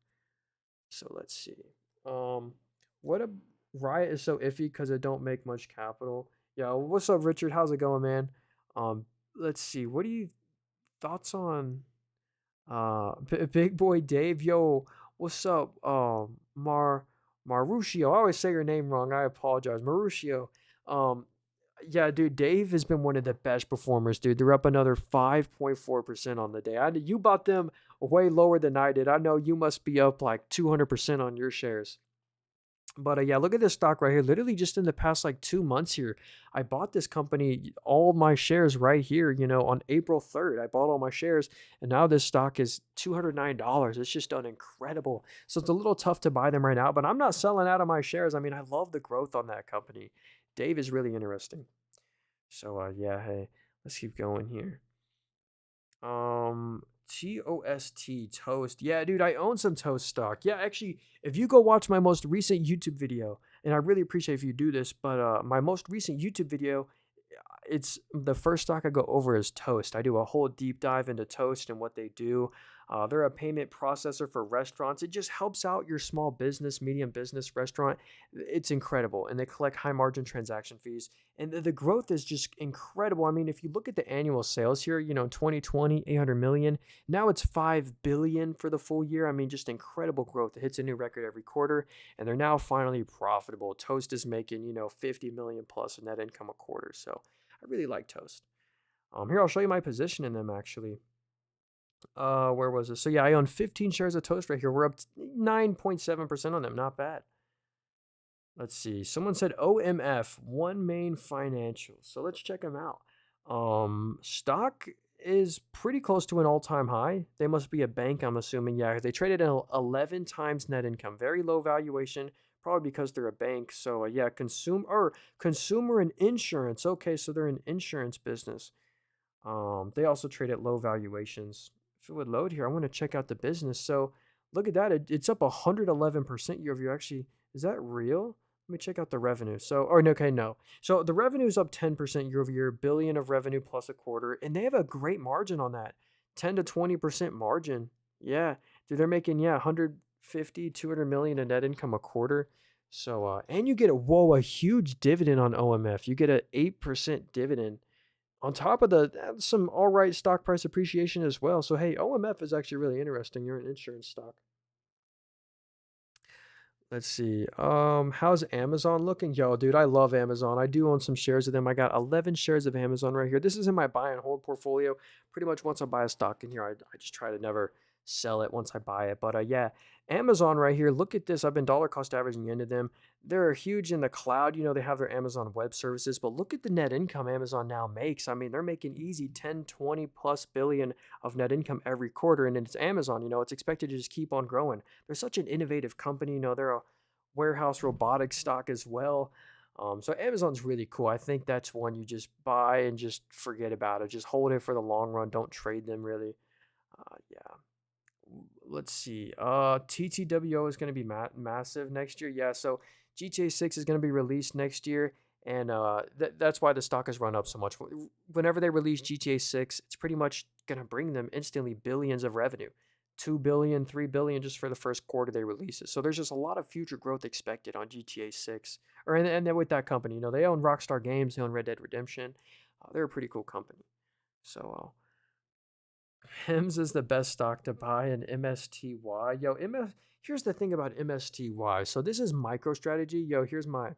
So let's see. What a Riot is so iffy because it don't make much capital. Yeah, what's up, Richard? How's it going, man? Let's see. What are you thoughts on Big Boy Dave? Yo, what's up? Mauricio. I always say your name wrong. I apologize. Mauricio. Um, yeah, dude, Dave has been one of the best performers, dude. They're up another 5.4% on the day. You bought them way lower than I did. I know you must be up like 200% on your shares. But yeah, look at this stock right here. Literally just in the past like 2 months here, I bought this company, all my shares right here, on April 3rd. I bought all my shares, and now this stock is $209. It's just done incredible. So it's a little tough to buy them right now, but I'm not selling out of my shares. I mean, I love the growth on that company. Dave is really interesting. So yeah, hey, let's keep going here. Toast. Yeah, dude, I own some Toast stock. Yeah, actually, if you go watch my most recent YouTube video, and I really appreciate if you do this, but my most recent YouTube video, it's the first stock I go over is Toast. I do a whole deep dive into Toast and what they do. They're a payment processor for restaurants. It just helps out your small business, medium business restaurant. It's incredible. And they collect high margin transaction fees. And the growth is just incredible. I mean, if you look at the annual sales here, 2020, 800 million. Now it's 5 billion for the full year. I mean, just incredible growth. It hits a new record every quarter. And they're now finally profitable. Toast is making, 50 million plus in net income a quarter. So I really like Toast. Here, I'll show you my position in them actually. Where was it? So yeah, I own 15 shares of Toast right here. We're up 9.7% on them. Not bad. Let's see. Someone said OMF, One Main Financial. So let's check them out. Stock is pretty close to an all-time high. They must be a bank, I'm assuming. Yeah, they traded at 11 times net income. Very low valuation, probably because they're a bank. So, yeah, consumer and insurance. Okay, so they're an insurance business. They also trade at low valuations. If it would load here, I want to check out the business. So look at that. It's up 111% year over year. Actually, is that real? Let me check out the revenue. So, or no, okay, no. So the revenue is up 10% year over year, billion of revenue plus a quarter, and they have a great margin on that, 10 to 20% margin. Yeah, dude, they're making 150, 200 million in net income a quarter. So, and you get a huge dividend on OMF. You get a 8% dividend on top of some all right stock price appreciation as well. So hey, OMF is actually really interesting. You're an insurance stock. Let's see. How's Amazon looking? Yo, dude, I love Amazon. I do own some shares of them. I got 11 shares of Amazon right here. This is in my buy and hold portfolio. Pretty much once I buy a stock in here, I just try to never sell it once I buy it. But yeah, Amazon right here. Look at this. I've been dollar cost averaging into them. They're huge in the cloud. They have their Amazon Web Services, but look at the net income Amazon now makes. I mean, they're making easy 10, 20 plus billion of net income every quarter. And it's Amazon, it's expected to just keep on growing. They're such an innovative company. They're a warehouse robotics stock as well. So Amazon's really cool. I think that's one you just buy and just forget about it. Just hold it for the long run. Don't trade them really. Yeah. Let's see. TTWO is going to be massive next year. Yeah. So GTA 6 is going to be released next year. And that's why the stock has run up so much. Whenever they release GTA 6, it's pretty much going to bring them instantly billions of revenue. 2 billion, 3 billion just for the first quarter they release it. So there's just a lot of future growth expected on GTA 6. And then with that company, they own Rockstar Games, they own Red Dead Redemption. They're a pretty cool company. So HIMS is the best stock to buy in MSTY. Here's the thing about MSTY. So this is MicroStrategy. Here's my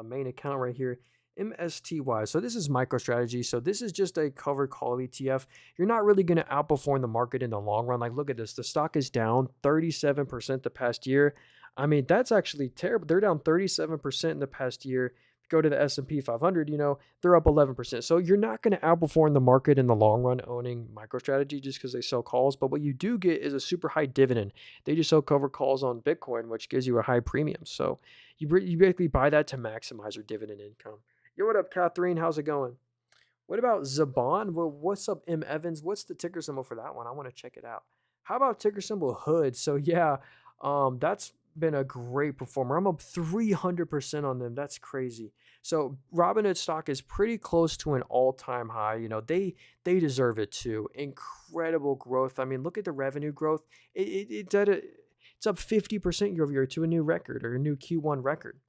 main account right here. MSTY. So this is MicroStrategy. So this is just a covered call ETF. You're not really going to outperform the market in the long run. Like, look at this. The stock is down 37% the past year. I mean, that's actually terrible. They're down 37% in the past year. Go to the S&P 500, they're up 11%. So you're not going to outperform the market in the long run owning MicroStrategy just because they sell calls. But what you do get is a super high dividend. They just sell covered calls on Bitcoin, which gives you a high premium. So you basically buy that to maximize your dividend income. Yo, what up, Catherine? How's it going? What about Zaban? Well, what's up, M. Evans? What's the ticker symbol for that one? I want to check it out. How about ticker symbol Hood? So yeah, that's been a great performer. I'm up 300% on them. That's crazy. So Robinhood stock is pretty close to an all-time high. They deserve it too. Incredible growth. I mean, look at the revenue growth. It's up 50% year over year to a new record or a new Q1 record.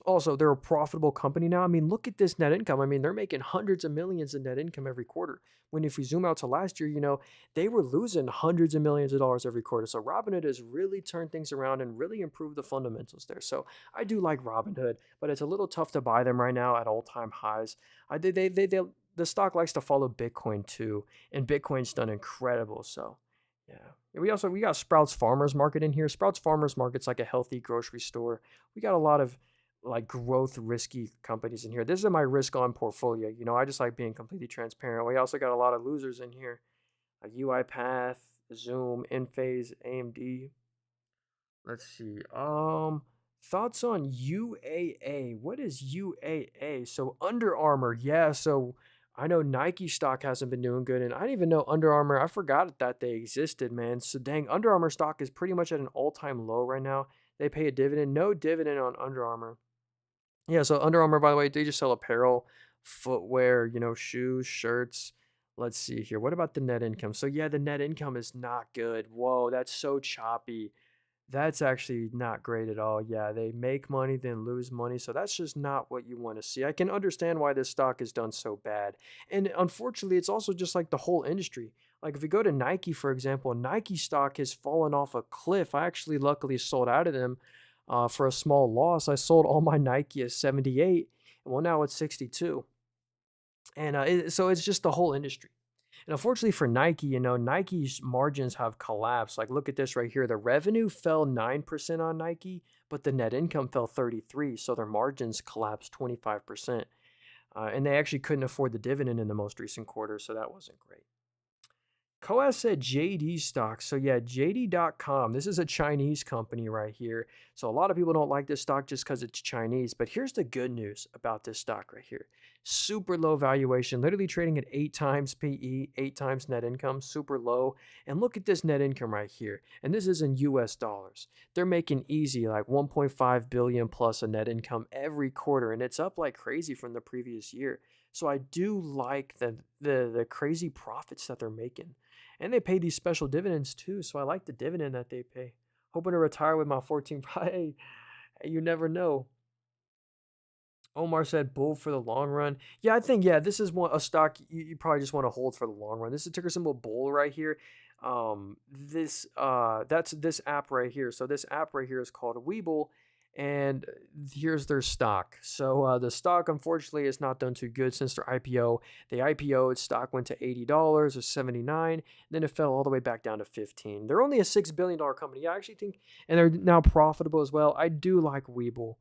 Also, they're a profitable company now. I mean, look at this net income. I mean, they're making hundreds of millions in net income every quarter. When if we zoom out to last year, they were losing hundreds of millions of dollars every quarter. So Robinhood has really turned things around and really improved the fundamentals there. So I do like Robinhood, but it's a little tough to buy them right now at all-time highs. The stock likes to follow Bitcoin too, and Bitcoin's done incredible. So yeah. And we got Sprouts Farmers Market in here. Sprouts Farmers Market's like a healthy grocery store. We got a lot of like growth risky companies in here. This is my risk on portfolio. I just like being completely transparent. We also got a lot of losers in here. Like UiPath, Zoom, Enphase, AMD. Let's see. Thoughts on UAA. What is UAA? So Under Armour. Yeah, so I know Nike stock hasn't been doing good, and I didn't even know Under Armour. I forgot that they existed, man. So dang, Under Armour stock is pretty much at an all-time low right now. They pay a dividend. No dividend on Under Armour. Yeah, so Under Armour, by the way, they just sell apparel, footwear, shoes, shirts. Let's see here. What about the net income? So yeah, the net income is not good. Whoa, that's so choppy. That's actually not great at all. Yeah, they make money, then lose money. So that's just not what you want to see. I can understand why this stock is done so bad. And unfortunately, it's also just like the whole industry. Like if we go to Nike, for example, Nike stock has fallen off a cliff. I actually luckily sold out of them for a small loss. I sold all my Nike at 78. Well, now it's 62. And so it's just the whole industry. And unfortunately for Nike, Nike's margins have collapsed. Like, look at this right here. The revenue fell 9% on Nike, but the net income fell 33. So their margins collapsed 25%. And they actually couldn't afford the dividend in the most recent quarter, so that wasn't great. Coas said JD stock. So yeah, JD.com. This is a Chinese company right here. So a lot of people don't like this stock just because it's Chinese. But here's the good news about this stock right here. Super low valuation, literally trading at 8 times PE, 8 times net income, super low. And look at this net income right here. And this is in US dollars. They're making easy like 1.5 billion plus a net income every quarter. And it's up like crazy from the previous year. So I do like the crazy profits that they're making. And they pay these special dividends too, so I like the dividend that they pay. Hoping to retire with my 14. Hey, you never know. Omar said bull for the long run. Yeah, I think this is a stock you probably just want to hold for the long run. This is ticker symbol bull right here. That's this app right here. So this app right here is called Weeble, and here's their stock. So the stock unfortunately has not done too good since their IPO. The IPO its stock went to $80 or 79, then it fell all the way back down to 15. They're only a $6 billion company. Yeah, I actually think, and they're now profitable as well. I do like Weeble.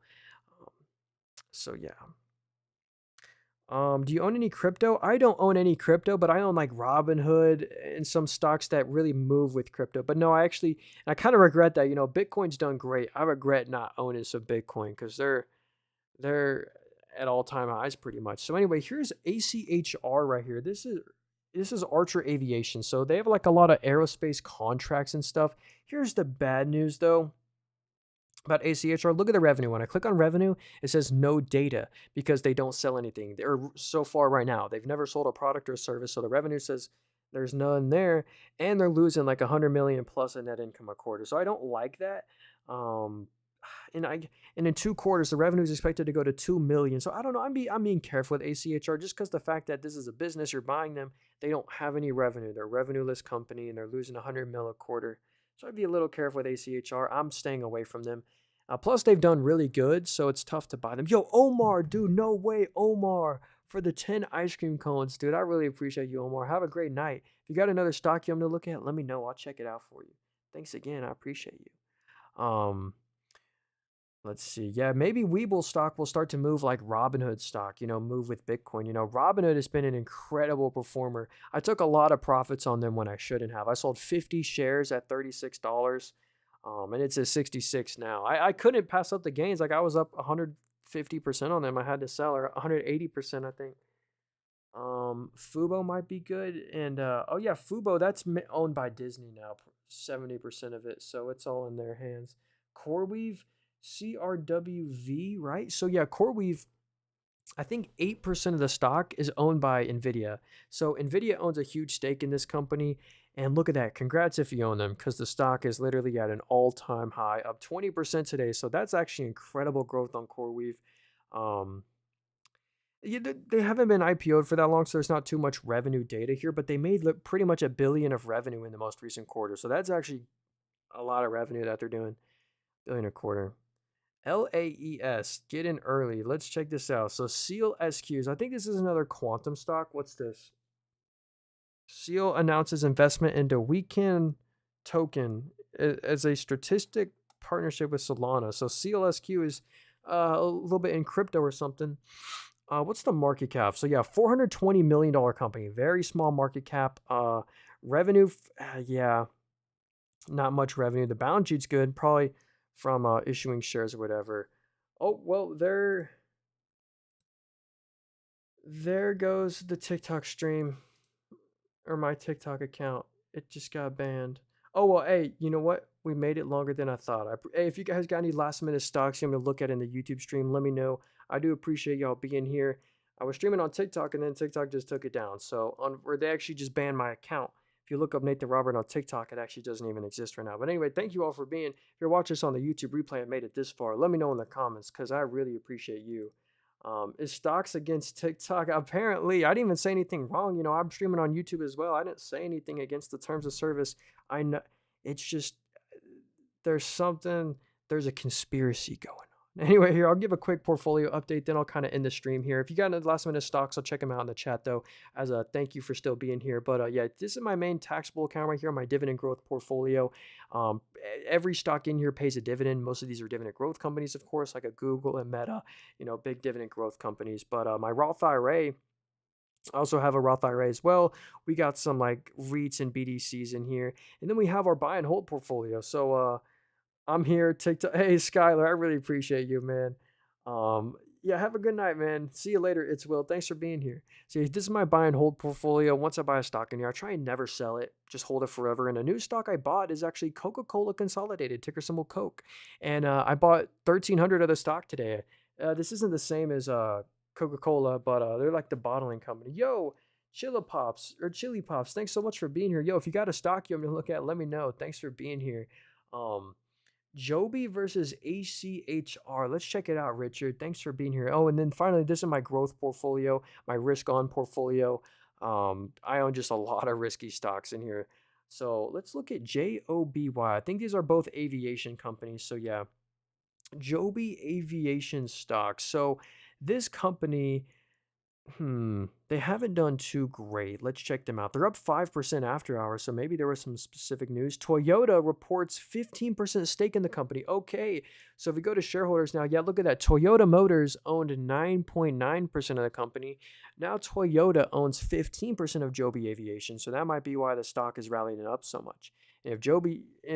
So yeah. Do you own any crypto? I don't own any crypto, but I own like Robinhood and some stocks that really move with crypto. But no, I kind of regret that. Bitcoin's done great. I regret not owning some Bitcoin because they're at all time highs pretty much. So anyway, here's ACHR right here. This is Archer Aviation. So they have like a lot of aerospace contracts and stuff. Here's the bad news though about ACHR. Look at the revenue. When I click on revenue, it says no data because they don't sell anything. They're so far right now. They've never sold a product or service. So the revenue says there's none there. And they're losing like 100 million plus in net income a quarter. So I don't like that. Um, and in 2 quarters, the revenue is expected to go to 2 million. So I don't know. I'm being careful with ACHR just because the fact that this is a business, you're buying them, they don't have any revenue. They're a revenue-less company and they're losing 100 mil a quarter. So I'd be a little careful with ACHR. I'm staying away from them. Plus, they've done really good, so it's tough to buy them. Yo, Omar, dude, no way, Omar, for the 10 ice cream cones, dude. I really appreciate you, Omar. Have a great night. If you got another stock you want me to look at, let me know. I'll check it out for you. Thanks again. I appreciate you. Let's see. Yeah, maybe Weeble stock will start to move like Robinhood stock, move with Bitcoin. Robinhood has been an incredible performer. I took a lot of profits on them when I shouldn't have. I sold 50 shares at $36, and it's at 66 now. I couldn't pass up the gains. Like I was up 150% on them. I had to sell, or 180%, I think. Fubo might be good. And oh yeah, Fubo, that's owned by Disney now, 70% of it. So it's all in their hands. CoreWeave, CRWV, right? So yeah, CoreWeave, I think 8% of the stock is owned by Nvidia. So Nvidia owns a huge stake in this company. And look at that. Congrats if you own them, because the stock is literally at an all-time high, up 20% today. So that's actually incredible growth on CoreWeave. Um, yeah, they haven't been IPO'd for that long, so there's not too much revenue data here, but they made pretty much $1 billion of revenue in the most recent quarter. So that's actually a lot of revenue that they're doing. Billion a quarter. LAES, get in early. Let's check this out. So Seal SQs. I think this is another quantum stock. What's this? Seal announces investment into Weekend Token as a strategic partnership with Solana. So Seal SQ is a little bit in crypto or something. What's the market cap? So yeah, $420 million company. Very small market cap. Revenue, yeah, not much revenue. The balance sheet's good, probably from issuing shares or whatever. Oh, well, there goes the TikTok stream, or my TikTok account. It just got banned. Oh, well, hey, you know what? We made it longer than I thought. Hey, if you guys got any last minute stocks you want me to look at in the YouTube stream, let me know. I do appreciate y'all being here. I was streaming on TikTok and then TikTok just took it down. So or they actually just banned my account. If you look up Nathan Robert on TikTok, it actually doesn't even exist right now. But anyway, thank you all for being. If you're watching this on the YouTube replay and made it this far, let me know in the comments because I really appreciate you. Is stocks against TikTok? Apparently, I didn't even say anything wrong. I'm streaming on YouTube as well. I didn't say anything against the terms of service. I know it's just there's a conspiracy going on. Anyway, here, I'll give a quick portfolio update, then I'll kind of end the stream here. If you got any last minute stocks, I'll check them out in the chat though, as a thank you for still being here. But yeah, this is my main taxable account right here, my dividend growth portfolio. Every stock in here pays a dividend. Most of these are dividend growth companies, of course, like a Google and Meta, big dividend growth companies. But my Roth IRA, I also have a Roth IRA as well. We got some like REITs and BDCs in here. And then we have our buy and hold portfolio. So, I'm here. TikTok. Hey, Skylar, I really appreciate you, man. Yeah, have a good night, man. See you later. It's Will. Thanks for being here. See, this is my buy and hold portfolio. Once I buy a stock in here, I try and never sell it. Just hold it forever. And a new stock I bought is actually Coca-Cola Consolidated, ticker symbol Coke. And I bought 1,300 of the stock today. This isn't the same as Coca-Cola, but they're like the bottling company. Yo, Chili Pops. Thanks so much for being here. Yo, if you got a stock you want me to look at, let me know. Thanks for being here. Um, Joby versus ACHR. Let's check it out, Richard. Thanks for being here. Oh, and then finally, this is my growth portfolio, my risk on portfolio. I own just a lot of risky stocks in here. So let's look at JOBY. I think these are both aviation companies. So yeah, Joby Aviation stocks. So this company, they haven't done too great. Let's check them out. They're up 5% after hours, so maybe there was some specific news. Toyota reports 15% stake in the company. Okay, so if we go to shareholders now, yeah, look at that. Toyota Motors owned 9.9% of the company. Now Toyota owns 15% of Joby Aviation, so that might be why the stock is rallying up so much. And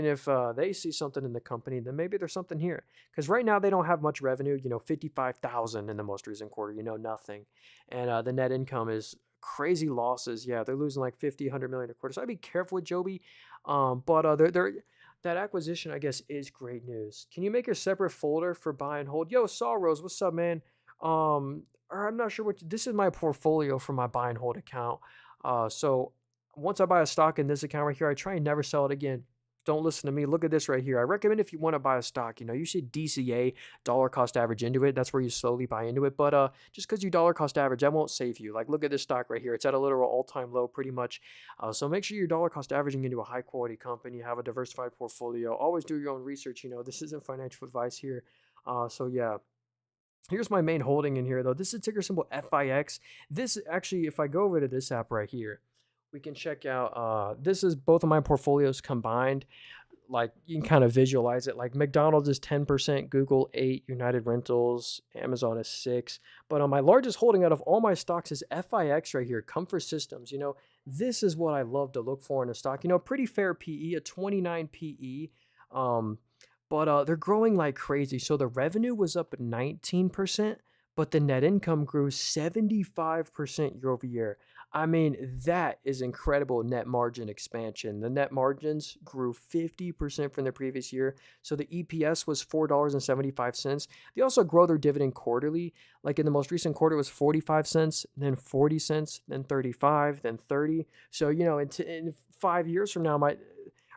if they see something in the company, then maybe there's something here. Because right now they don't have much revenue, 55,000 in the most recent quarter, nothing. And the net income is crazy losses. Yeah, they're losing like 50, 100 million a quarter. So I'd be careful with Joby. But that acquisition, I guess, is great news. Can you make a separate folder for buy and hold? Yo, Saw Rose, what's up, man? Or I'm not sure this is my portfolio for my buy and hold account. So once I buy a stock in this account right here, I try and never sell it again. Don't listen to me. Look at this right here. I recommend if you want to buy a stock, you should DCA, dollar cost average into it. That's where you slowly buy into it. But just because you dollar cost average, that won't save you. Like, look at this stock right here. It's at a literal all-time low pretty much. So make sure you're dollar cost averaging into a high-quality company. Have a diversified portfolio. Always do your own research. This isn't financial advice here. So yeah. Here's my main holding in here, though. This is ticker symbol FIX. This actually, if I go over to this app right here, we can check out, this is both of my portfolios combined. Like, you can kind of visualize it. Like, McDonald's is 10%, Google 8, United Rentals, Amazon is 6. But on my largest holding out of all my stocks is FIX right here, Comfort Systems. This is what I love to look for in a stock. Pretty fair PE, a 29 PE. But they're growing like crazy. So the revenue was up 19%, but the net income grew 75% year over year. I mean, that is incredible net margin expansion. The net margins grew 50% from the previous year. So the EPS was $4.75. They also grow their dividend quarterly. Like in the most recent quarter, it was 45 cents, then 40 cents, then 35, then 30. So, in 5 years from now,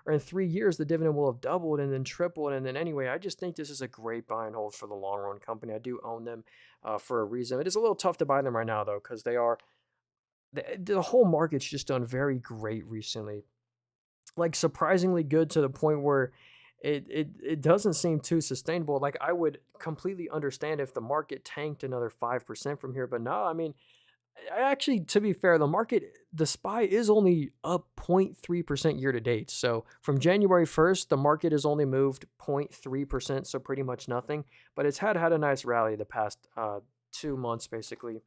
or in 3 years, the dividend will have doubled and then tripled. And then anyway, I just think this is a great buy and hold for the long run company. I do own them for a reason. It is a little tough to buy them right now, though, because the whole market's just done very great recently. Like, surprisingly good to the point where it doesn't seem too sustainable. Like, I would completely understand if the market tanked another 5% from here. But no, I mean, actually, to be fair, the SPY is only up 0.3% year to date. So from January 1st, the market has only moved 0.3%, so pretty much nothing. But it's had a nice rally the past 2 months, basically.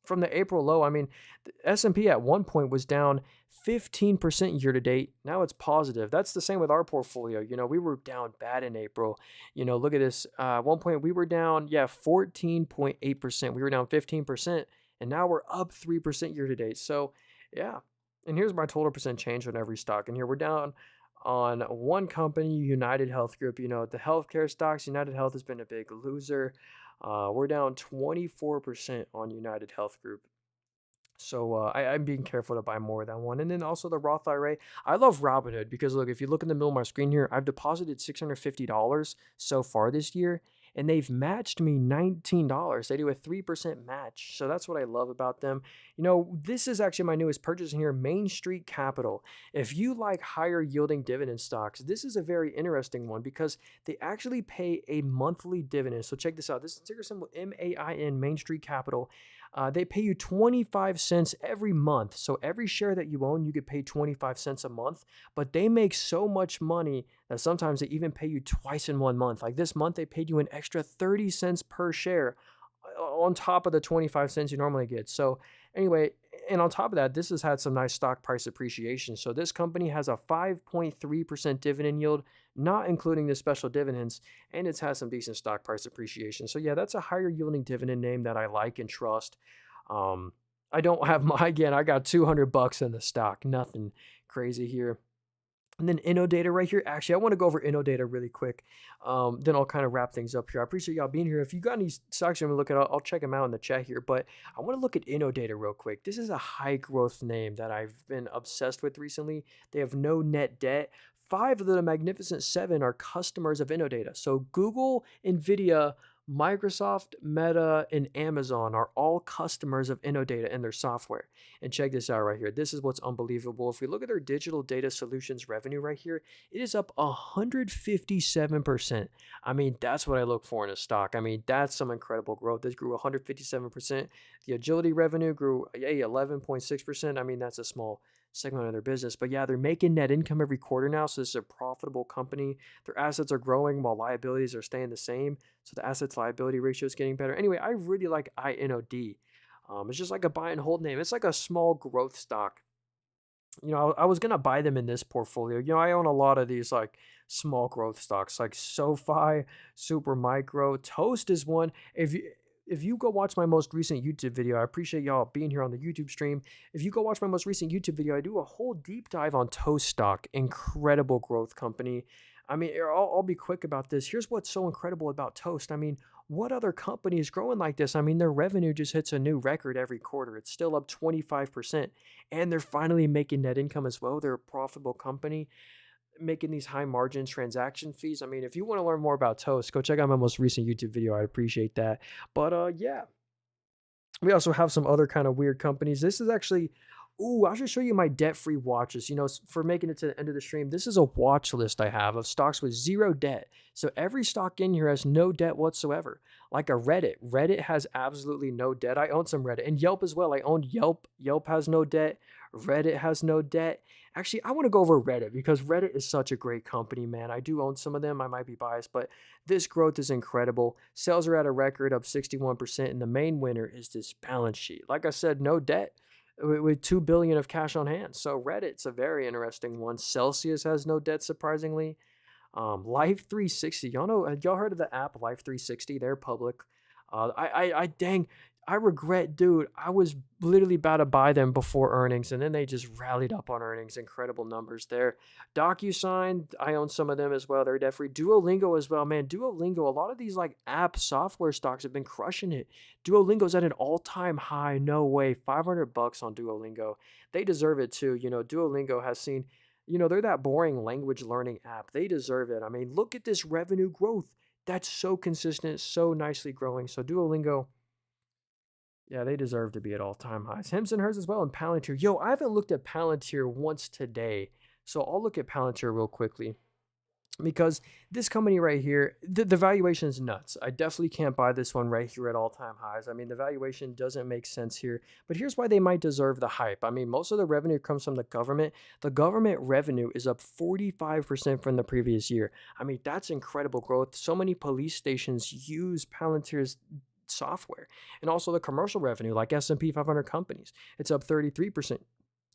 From the April low, I mean, the S&P at one point was down 15% year to date. Now it's positive. That's the same with our portfolio. We were down bad in April. Look at this. At one point, we were down, 14.8%. We were down 15%. And now we're up 3% year to date. So, yeah. And here's my total percent change on every stock. And here we're down on one company, United Health Group. The healthcare stocks, United Health has been a big loser. We're down 24% on United Health Group. So I'm being careful to buy more of that one. And then also the Roth IRA. I love Robinhood because, look, if you look in the middle of my screen here, I've deposited $650 so far this year. and they've matched me $19. They do a 3% match. So that's what I love about them. This is actually my newest purchase in here, Main Street Capital. If you like higher yielding dividend stocks, this is a very interesting one because they actually pay a monthly dividend. So check this out. This is ticker symbol MAIN, Main Street Capital. They pay you 25 cents every month. So every share that you own, you get paid 25 cents a month. But they make so much money that sometimes they even pay you twice in 1 month. Like this month, they paid you an extra 30 cents per share on top of the 25 cents you normally get. So anyway, and on top of that, this has had some nice stock price appreciation. So this company has a 5.3% dividend yield, not including the special dividends, and it's had some decent stock price appreciation. So yeah, that's a higher yielding dividend name that I like and trust. I don't have again, I got $200 in the stock, nothing crazy here. And then InnoData right here. Actually, I want to go over InnoData really quick. Then I'll kind of wrap things up here. I appreciate y'all being here. If you got any stocks you want to look at, I'll check them out in the chat here. But I want to look at InnoData real quick. This is a high growth name that I've been obsessed with recently. They have no net debt. 5 of the Magnificent 7 are customers of InnoData. So Google, NVIDIA, Microsoft, Meta, and Amazon are all customers of InnoData and their software. And check this out right here. This is what's unbelievable. If we look at their digital data solutions revenue right here, it is up 157%. I mean, that's what I look for in a stock. I mean, that's some incredible growth. This grew 157%. The agility revenue grew 11.6%. I mean, that's a small segment of their business. But yeah, they're making net income every quarter now. So this is a profitable company. Their assets are growing while liabilities are staying the same. So the assets liability ratio is getting better. Anyway, I really like INOD. It's just like a buy and hold name. It's like a small growth stock. I was going to buy them in this portfolio. I own a lot of these like small growth stocks like SoFi, Super Micro. Toast is one. If you go watch my most recent YouTube video, I appreciate y'all being here on the YouTube stream. If you go watch my most recent YouTube video, I do a whole deep dive on Toast stock. Incredible growth company. I mean, I'll be quick about this. Here's what's so incredible about Toast. I mean, what other company is growing like this? I mean, their revenue just hits a new record every quarter. It's still up 25%. And they're finally making net income as well. They're a profitable company making these high margin transaction fees. I mean, if you want to learn more about Toast, go check out my most recent YouTube video. I'd appreciate that. But yeah, we also have some other kind of weird companies. This is actually, I should show you my debt-free watches. For making it to the end of the stream, this is a watch list I have of stocks with zero debt. So every stock in here has no debt whatsoever. Like a Reddit. Reddit has absolutely no debt. I own some Reddit. And Yelp as well. I owned Yelp. Yelp has no debt. Reddit has no debt. Actually, I want to go over Reddit because Reddit is such a great company, man. I do own some of them. I might be biased, but this growth is incredible. Sales are at a record up 61%, and the main winner is this balance sheet. Like I said, no debt with $2 billion of cash on hand. So Reddit's a very interesting one. Celsius has no debt, surprisingly. Life 360, y'all heard of the app Life 360? They're public. I regret, dude. I was literally about to buy them before earnings, and then they just rallied up on earnings. Incredible numbers there. DocuSign, I own some of them as well. They're debt-free. Duolingo as well, man. Duolingo, a lot of these like app software stocks have been crushing it. Duolingo's at an all-time high. No way. $500 on Duolingo. They deserve it too. Duolingo has seen, they're that boring language learning app. They deserve it. I mean, look at this revenue growth. That's so consistent, so nicely growing. So Duolingo, yeah, they deserve to be at all-time highs. Hims and Hers as well, and Palantir. Yo, I haven't looked at Palantir once today, so I'll look at Palantir real quickly because this company right here, the valuation is nuts. I definitely can't buy this one right here at all-time highs. I mean, the valuation doesn't make sense here, but here's why they might deserve the hype. I mean, most of the revenue comes from the government. The government revenue is up 45% from the previous year. I mean, that's incredible growth. So many police stations use Palantir's software, and also the commercial revenue like S&P 500 companies, it's up 33%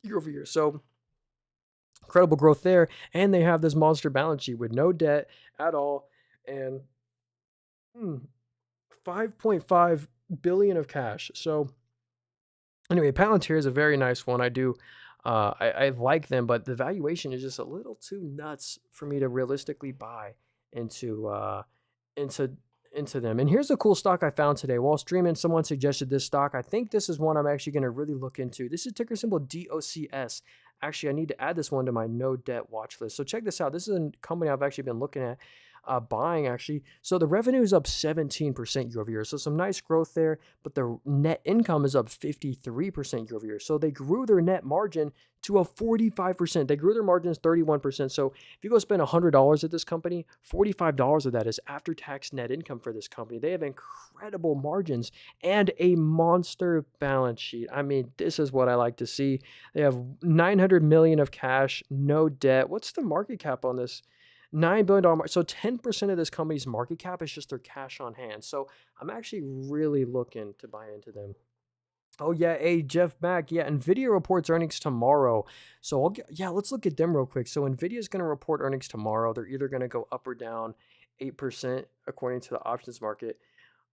year over year. So incredible growth there, and they have this monster balance sheet with no debt at all and 5.5 billion of cash. So anyway, Palantir is a very nice one. I like them, but the valuation is just a little too nuts for me to realistically buy into them. And here's a cool stock I found today. While streaming, someone suggested this stock. I think this is one I'm actually going to really look into. This is ticker symbol DOCS. Actually, I need to add this one to my no debt watch list. So check this out. This is a company I've actually been looking at. buying actually. So the revenue is up 17% year over year. So some nice growth there, but the net income is up 53% year over year. So they grew their net margin to a 45%. They grew their margins 31%. So if you go spend $100 at this company, $45 of that is after tax net income for this company. They have incredible margins and a monster balance sheet. I mean, this is what I like to see. They have 900 million of cash, no debt. What's the market cap on this? $9 billion. So 10% of this company's market cap is just their cash on hand. So I'm actually really looking to buy into them. Oh yeah, hey Jeff Mack. Yeah, Nvidia reports earnings tomorrow. So yeah, let's look at them real quick. So Nvidia's going to report earnings tomorrow. They're either going to go up or down 8% according to the options market.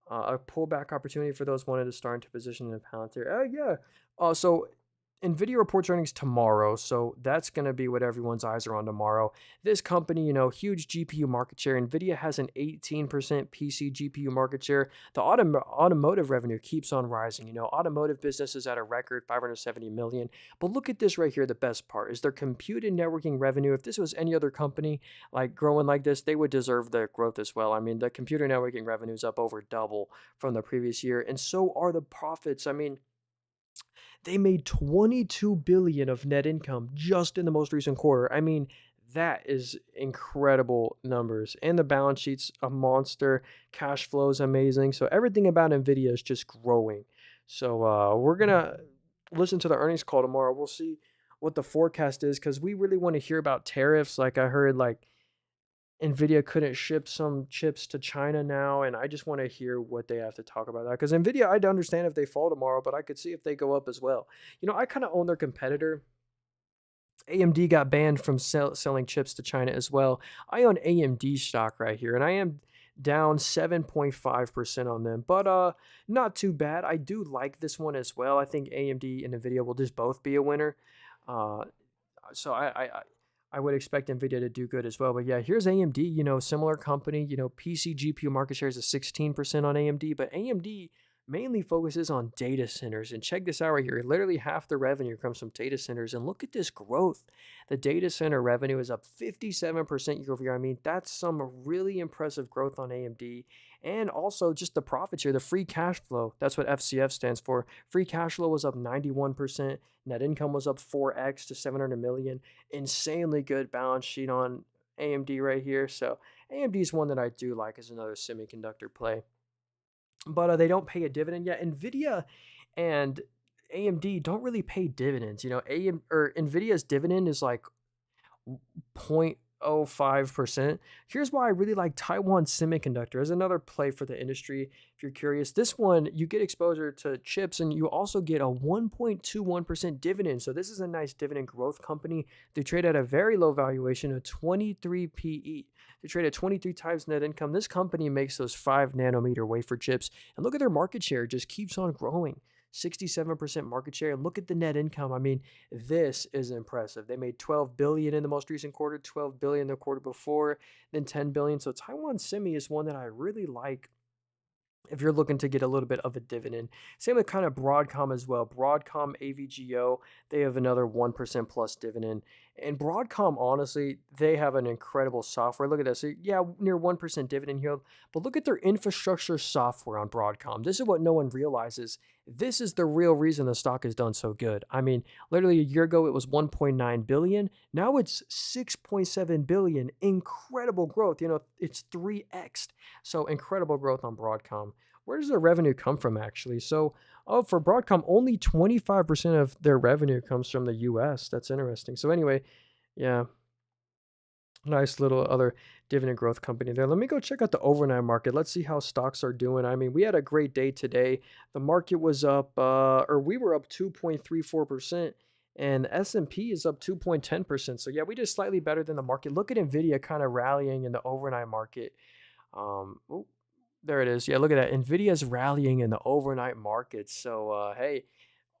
A pullback opportunity for those wanting to start into position in the Palantir. Oh yeah. So Nvidia reports earnings tomorrow, so that's going to be what everyone's eyes are on tomorrow. This company, huge GPU market share. Nvidia has an 18% PC GPU market share. The automotive revenue keeps on rising. Automotive business is at a record 570 million. But look at this right here. The best part is their compute and networking revenue. If this was any other company like growing like this, they would deserve the growth as well. I mean, the computer networking revenue is up over double from the previous year, and so are the profits. I mean, they made 22 billion of net income just in the most recent quarter. I mean, that is incredible numbers. And the balance sheet's a monster. Cash flow is amazing. So everything about Nvidia is just growing. So we're gonna listen to the earnings call tomorrow. We'll see what the forecast is because we really want to hear about tariffs. Like I heard, like Nvidia couldn't ship some chips to China now, and I just want to hear what they have to talk about that. Because Nvidia, I'd understand if they fall tomorrow, but I could see if they go up as well. I kind of own their competitor. AMD got banned from selling chips to China as well. I own AMD stock right here, and I am down 7.5% on them, but not too bad. I do like this one as well. I think AMD and Nvidia will just both be a winner. Uh, so I would expect Nvidia to do good as well. But yeah, here's AMD. Similar company. PC GPU market share is a 16% on AMD, but AMD mainly focuses on data centers. And check this out right here. Literally half the revenue comes from data centers. And look at this growth. The data center revenue is up 57% year over year. I mean, that's some really impressive growth on AMD. And also just the profits here, the free cash flow. That's what FCF stands for. Free cash flow was up 91%. Net income was up 4x to 700 million. Insanely good balance sheet on AMD right here. So AMD is one that I do like as another semiconductor play. But they don't pay a dividend yet. Nvidia and AMD don't really pay dividends. Nvidia's dividend is like 0.05%. Here's why I really like Taiwan Semiconductor as another play for the industry. If you're curious, this one you get exposure to chips and you also get a 1.21% dividend. So this is a nice dividend growth company. They trade at a very low valuation of 23 PE. They trade at 23 times net income. This company makes those 5 nanometer wafer chips. And look at their market share. It just keeps on growing. 67% market share. And look at the net income. I mean, this is impressive. They made 12 billion in the most recent quarter, 12 billion the quarter before, then 10 billion. So Taiwan Semi is one that I really like if you're looking to get a little bit of a dividend. Same with kind of Broadcom as well. Broadcom, AVGO, they have another 1% plus dividend. And Broadcom, honestly, they have an incredible software. Look at this. Yeah, near 1% dividend here. But look at their infrastructure software on Broadcom. This is what no one realizes. This is the real reason the stock has done so good. I mean, literally a year ago, it was 1.9 billion. Now it's 6.7 billion. Incredible growth. It's 3x. So incredible growth on Broadcom. Where does their revenue come from, actually? So, for Broadcom, only 25% of their revenue comes from the US. That's interesting. So, anyway, yeah, nice little other dividend growth company there. Let me go check out the overnight market. Let's see how stocks are doing. I mean, we had a great day today. The market was up, or we were up 2.34%. And the S&P is up 2.10%. So yeah, we did slightly better than the market. Look at Nvidia kind of rallying in the overnight market. Oh, there it is. Yeah, look at that. Nvidia's rallying in the overnight market. So hey,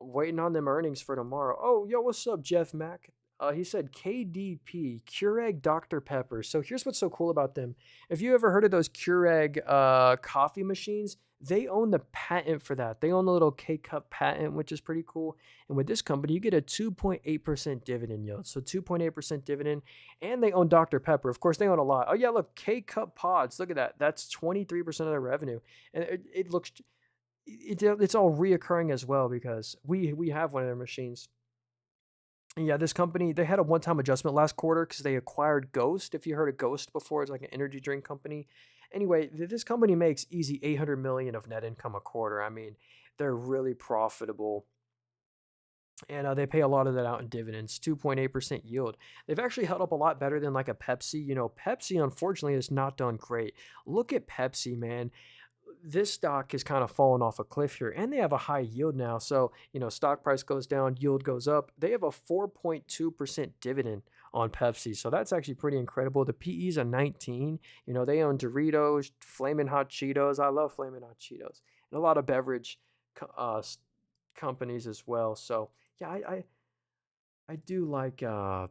waiting on them earnings for tomorrow. Oh, yo, what's up, Jeff Mack? He said KDP, Keurig Dr. Pepper. So here's what's so cool about them. If you ever heard of those Keurig coffee machines, they own the patent for that. They own the little K cup patent, which is pretty cool. And with this company, you get a 2.8% dividend yield. So 2.8% dividend, and they own Dr. Pepper. Of course, they own a lot. Oh yeah, look, K cup pods. Look at that. That's 23% of their revenue, and it looks it's all reoccurring as well because we have one of their machines. And yeah, this company, they had a one-time adjustment last quarter because they acquired Ghost. If you heard of Ghost before, it's like an energy drink company. Anyway, this company makes easy 800 million of net income a quarter. I mean, they're really profitable, and they pay a lot of that out in dividends, 2.8% yield. They've actually held up a lot better than like a Pepsi. You know, Pepsi unfortunately has not done great. Look at Pepsi, man. This stock is kind of fallen off a cliff here, and they have a high yield now. So, stock price goes down, yield goes up. They have a 4.2% dividend on Pepsi. So that's actually pretty incredible. The PE is a 19. They own Doritos, Flamin' Hot Cheetos. I love Flamin' Hot Cheetos, and a lot of beverage companies as well. So, yeah, I do like I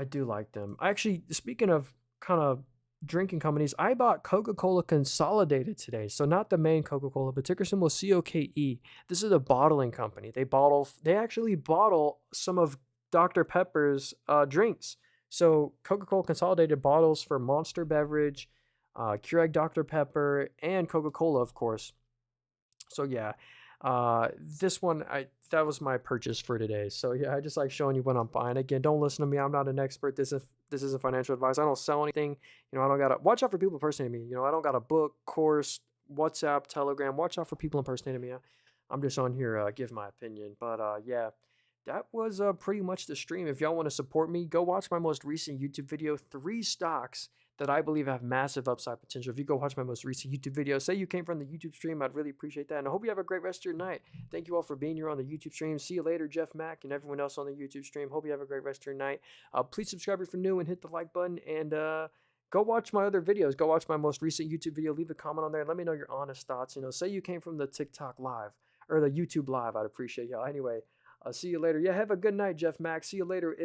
do like them. I actually, speaking of kind of drinking companies, I bought Coca-Cola Consolidated today. So not the main Coca-Cola, but ticker symbol COKE. This is a bottling company. They actually bottle some of Dr. Pepper's drinks. So Coca-Cola Consolidated bottles for Monster Beverage, Keurig Dr. Pepper, and Coca-Cola, of course. So yeah, this one that was my purchase for today. So yeah, I just like showing you what I'm buying. Again, don't listen to me. I'm not an expert. This isn't financial advice. I don't sell anything. I don't gotta watch out for people impersonating me. I don't got a book, course, WhatsApp, Telegram. Watch out for people impersonating me. I'm just on here give my opinion. But yeah, that was pretty much the stream. If y'all want to support me, go watch my most recent YouTube video, 3 stocks that I believe have massive upside potential. If you go watch my most recent YouTube video, say you came from the YouTube stream, I'd really appreciate that. And I hope you have a great rest of your night. Thank you all for being here on the YouTube stream. See you later, Jeff Mack, and everyone else on the YouTube stream. Hope you have a great rest of your night. Please subscribe if you're new and hit the like button. And go watch my other videos. Go watch my most recent YouTube video. Leave a comment on there. Let me know your honest thoughts. Say you came from the TikTok live or the YouTube live. I'd appreciate y'all. Anyway, I'll see you later. Yeah, have a good night, Jeff Mack. See you later.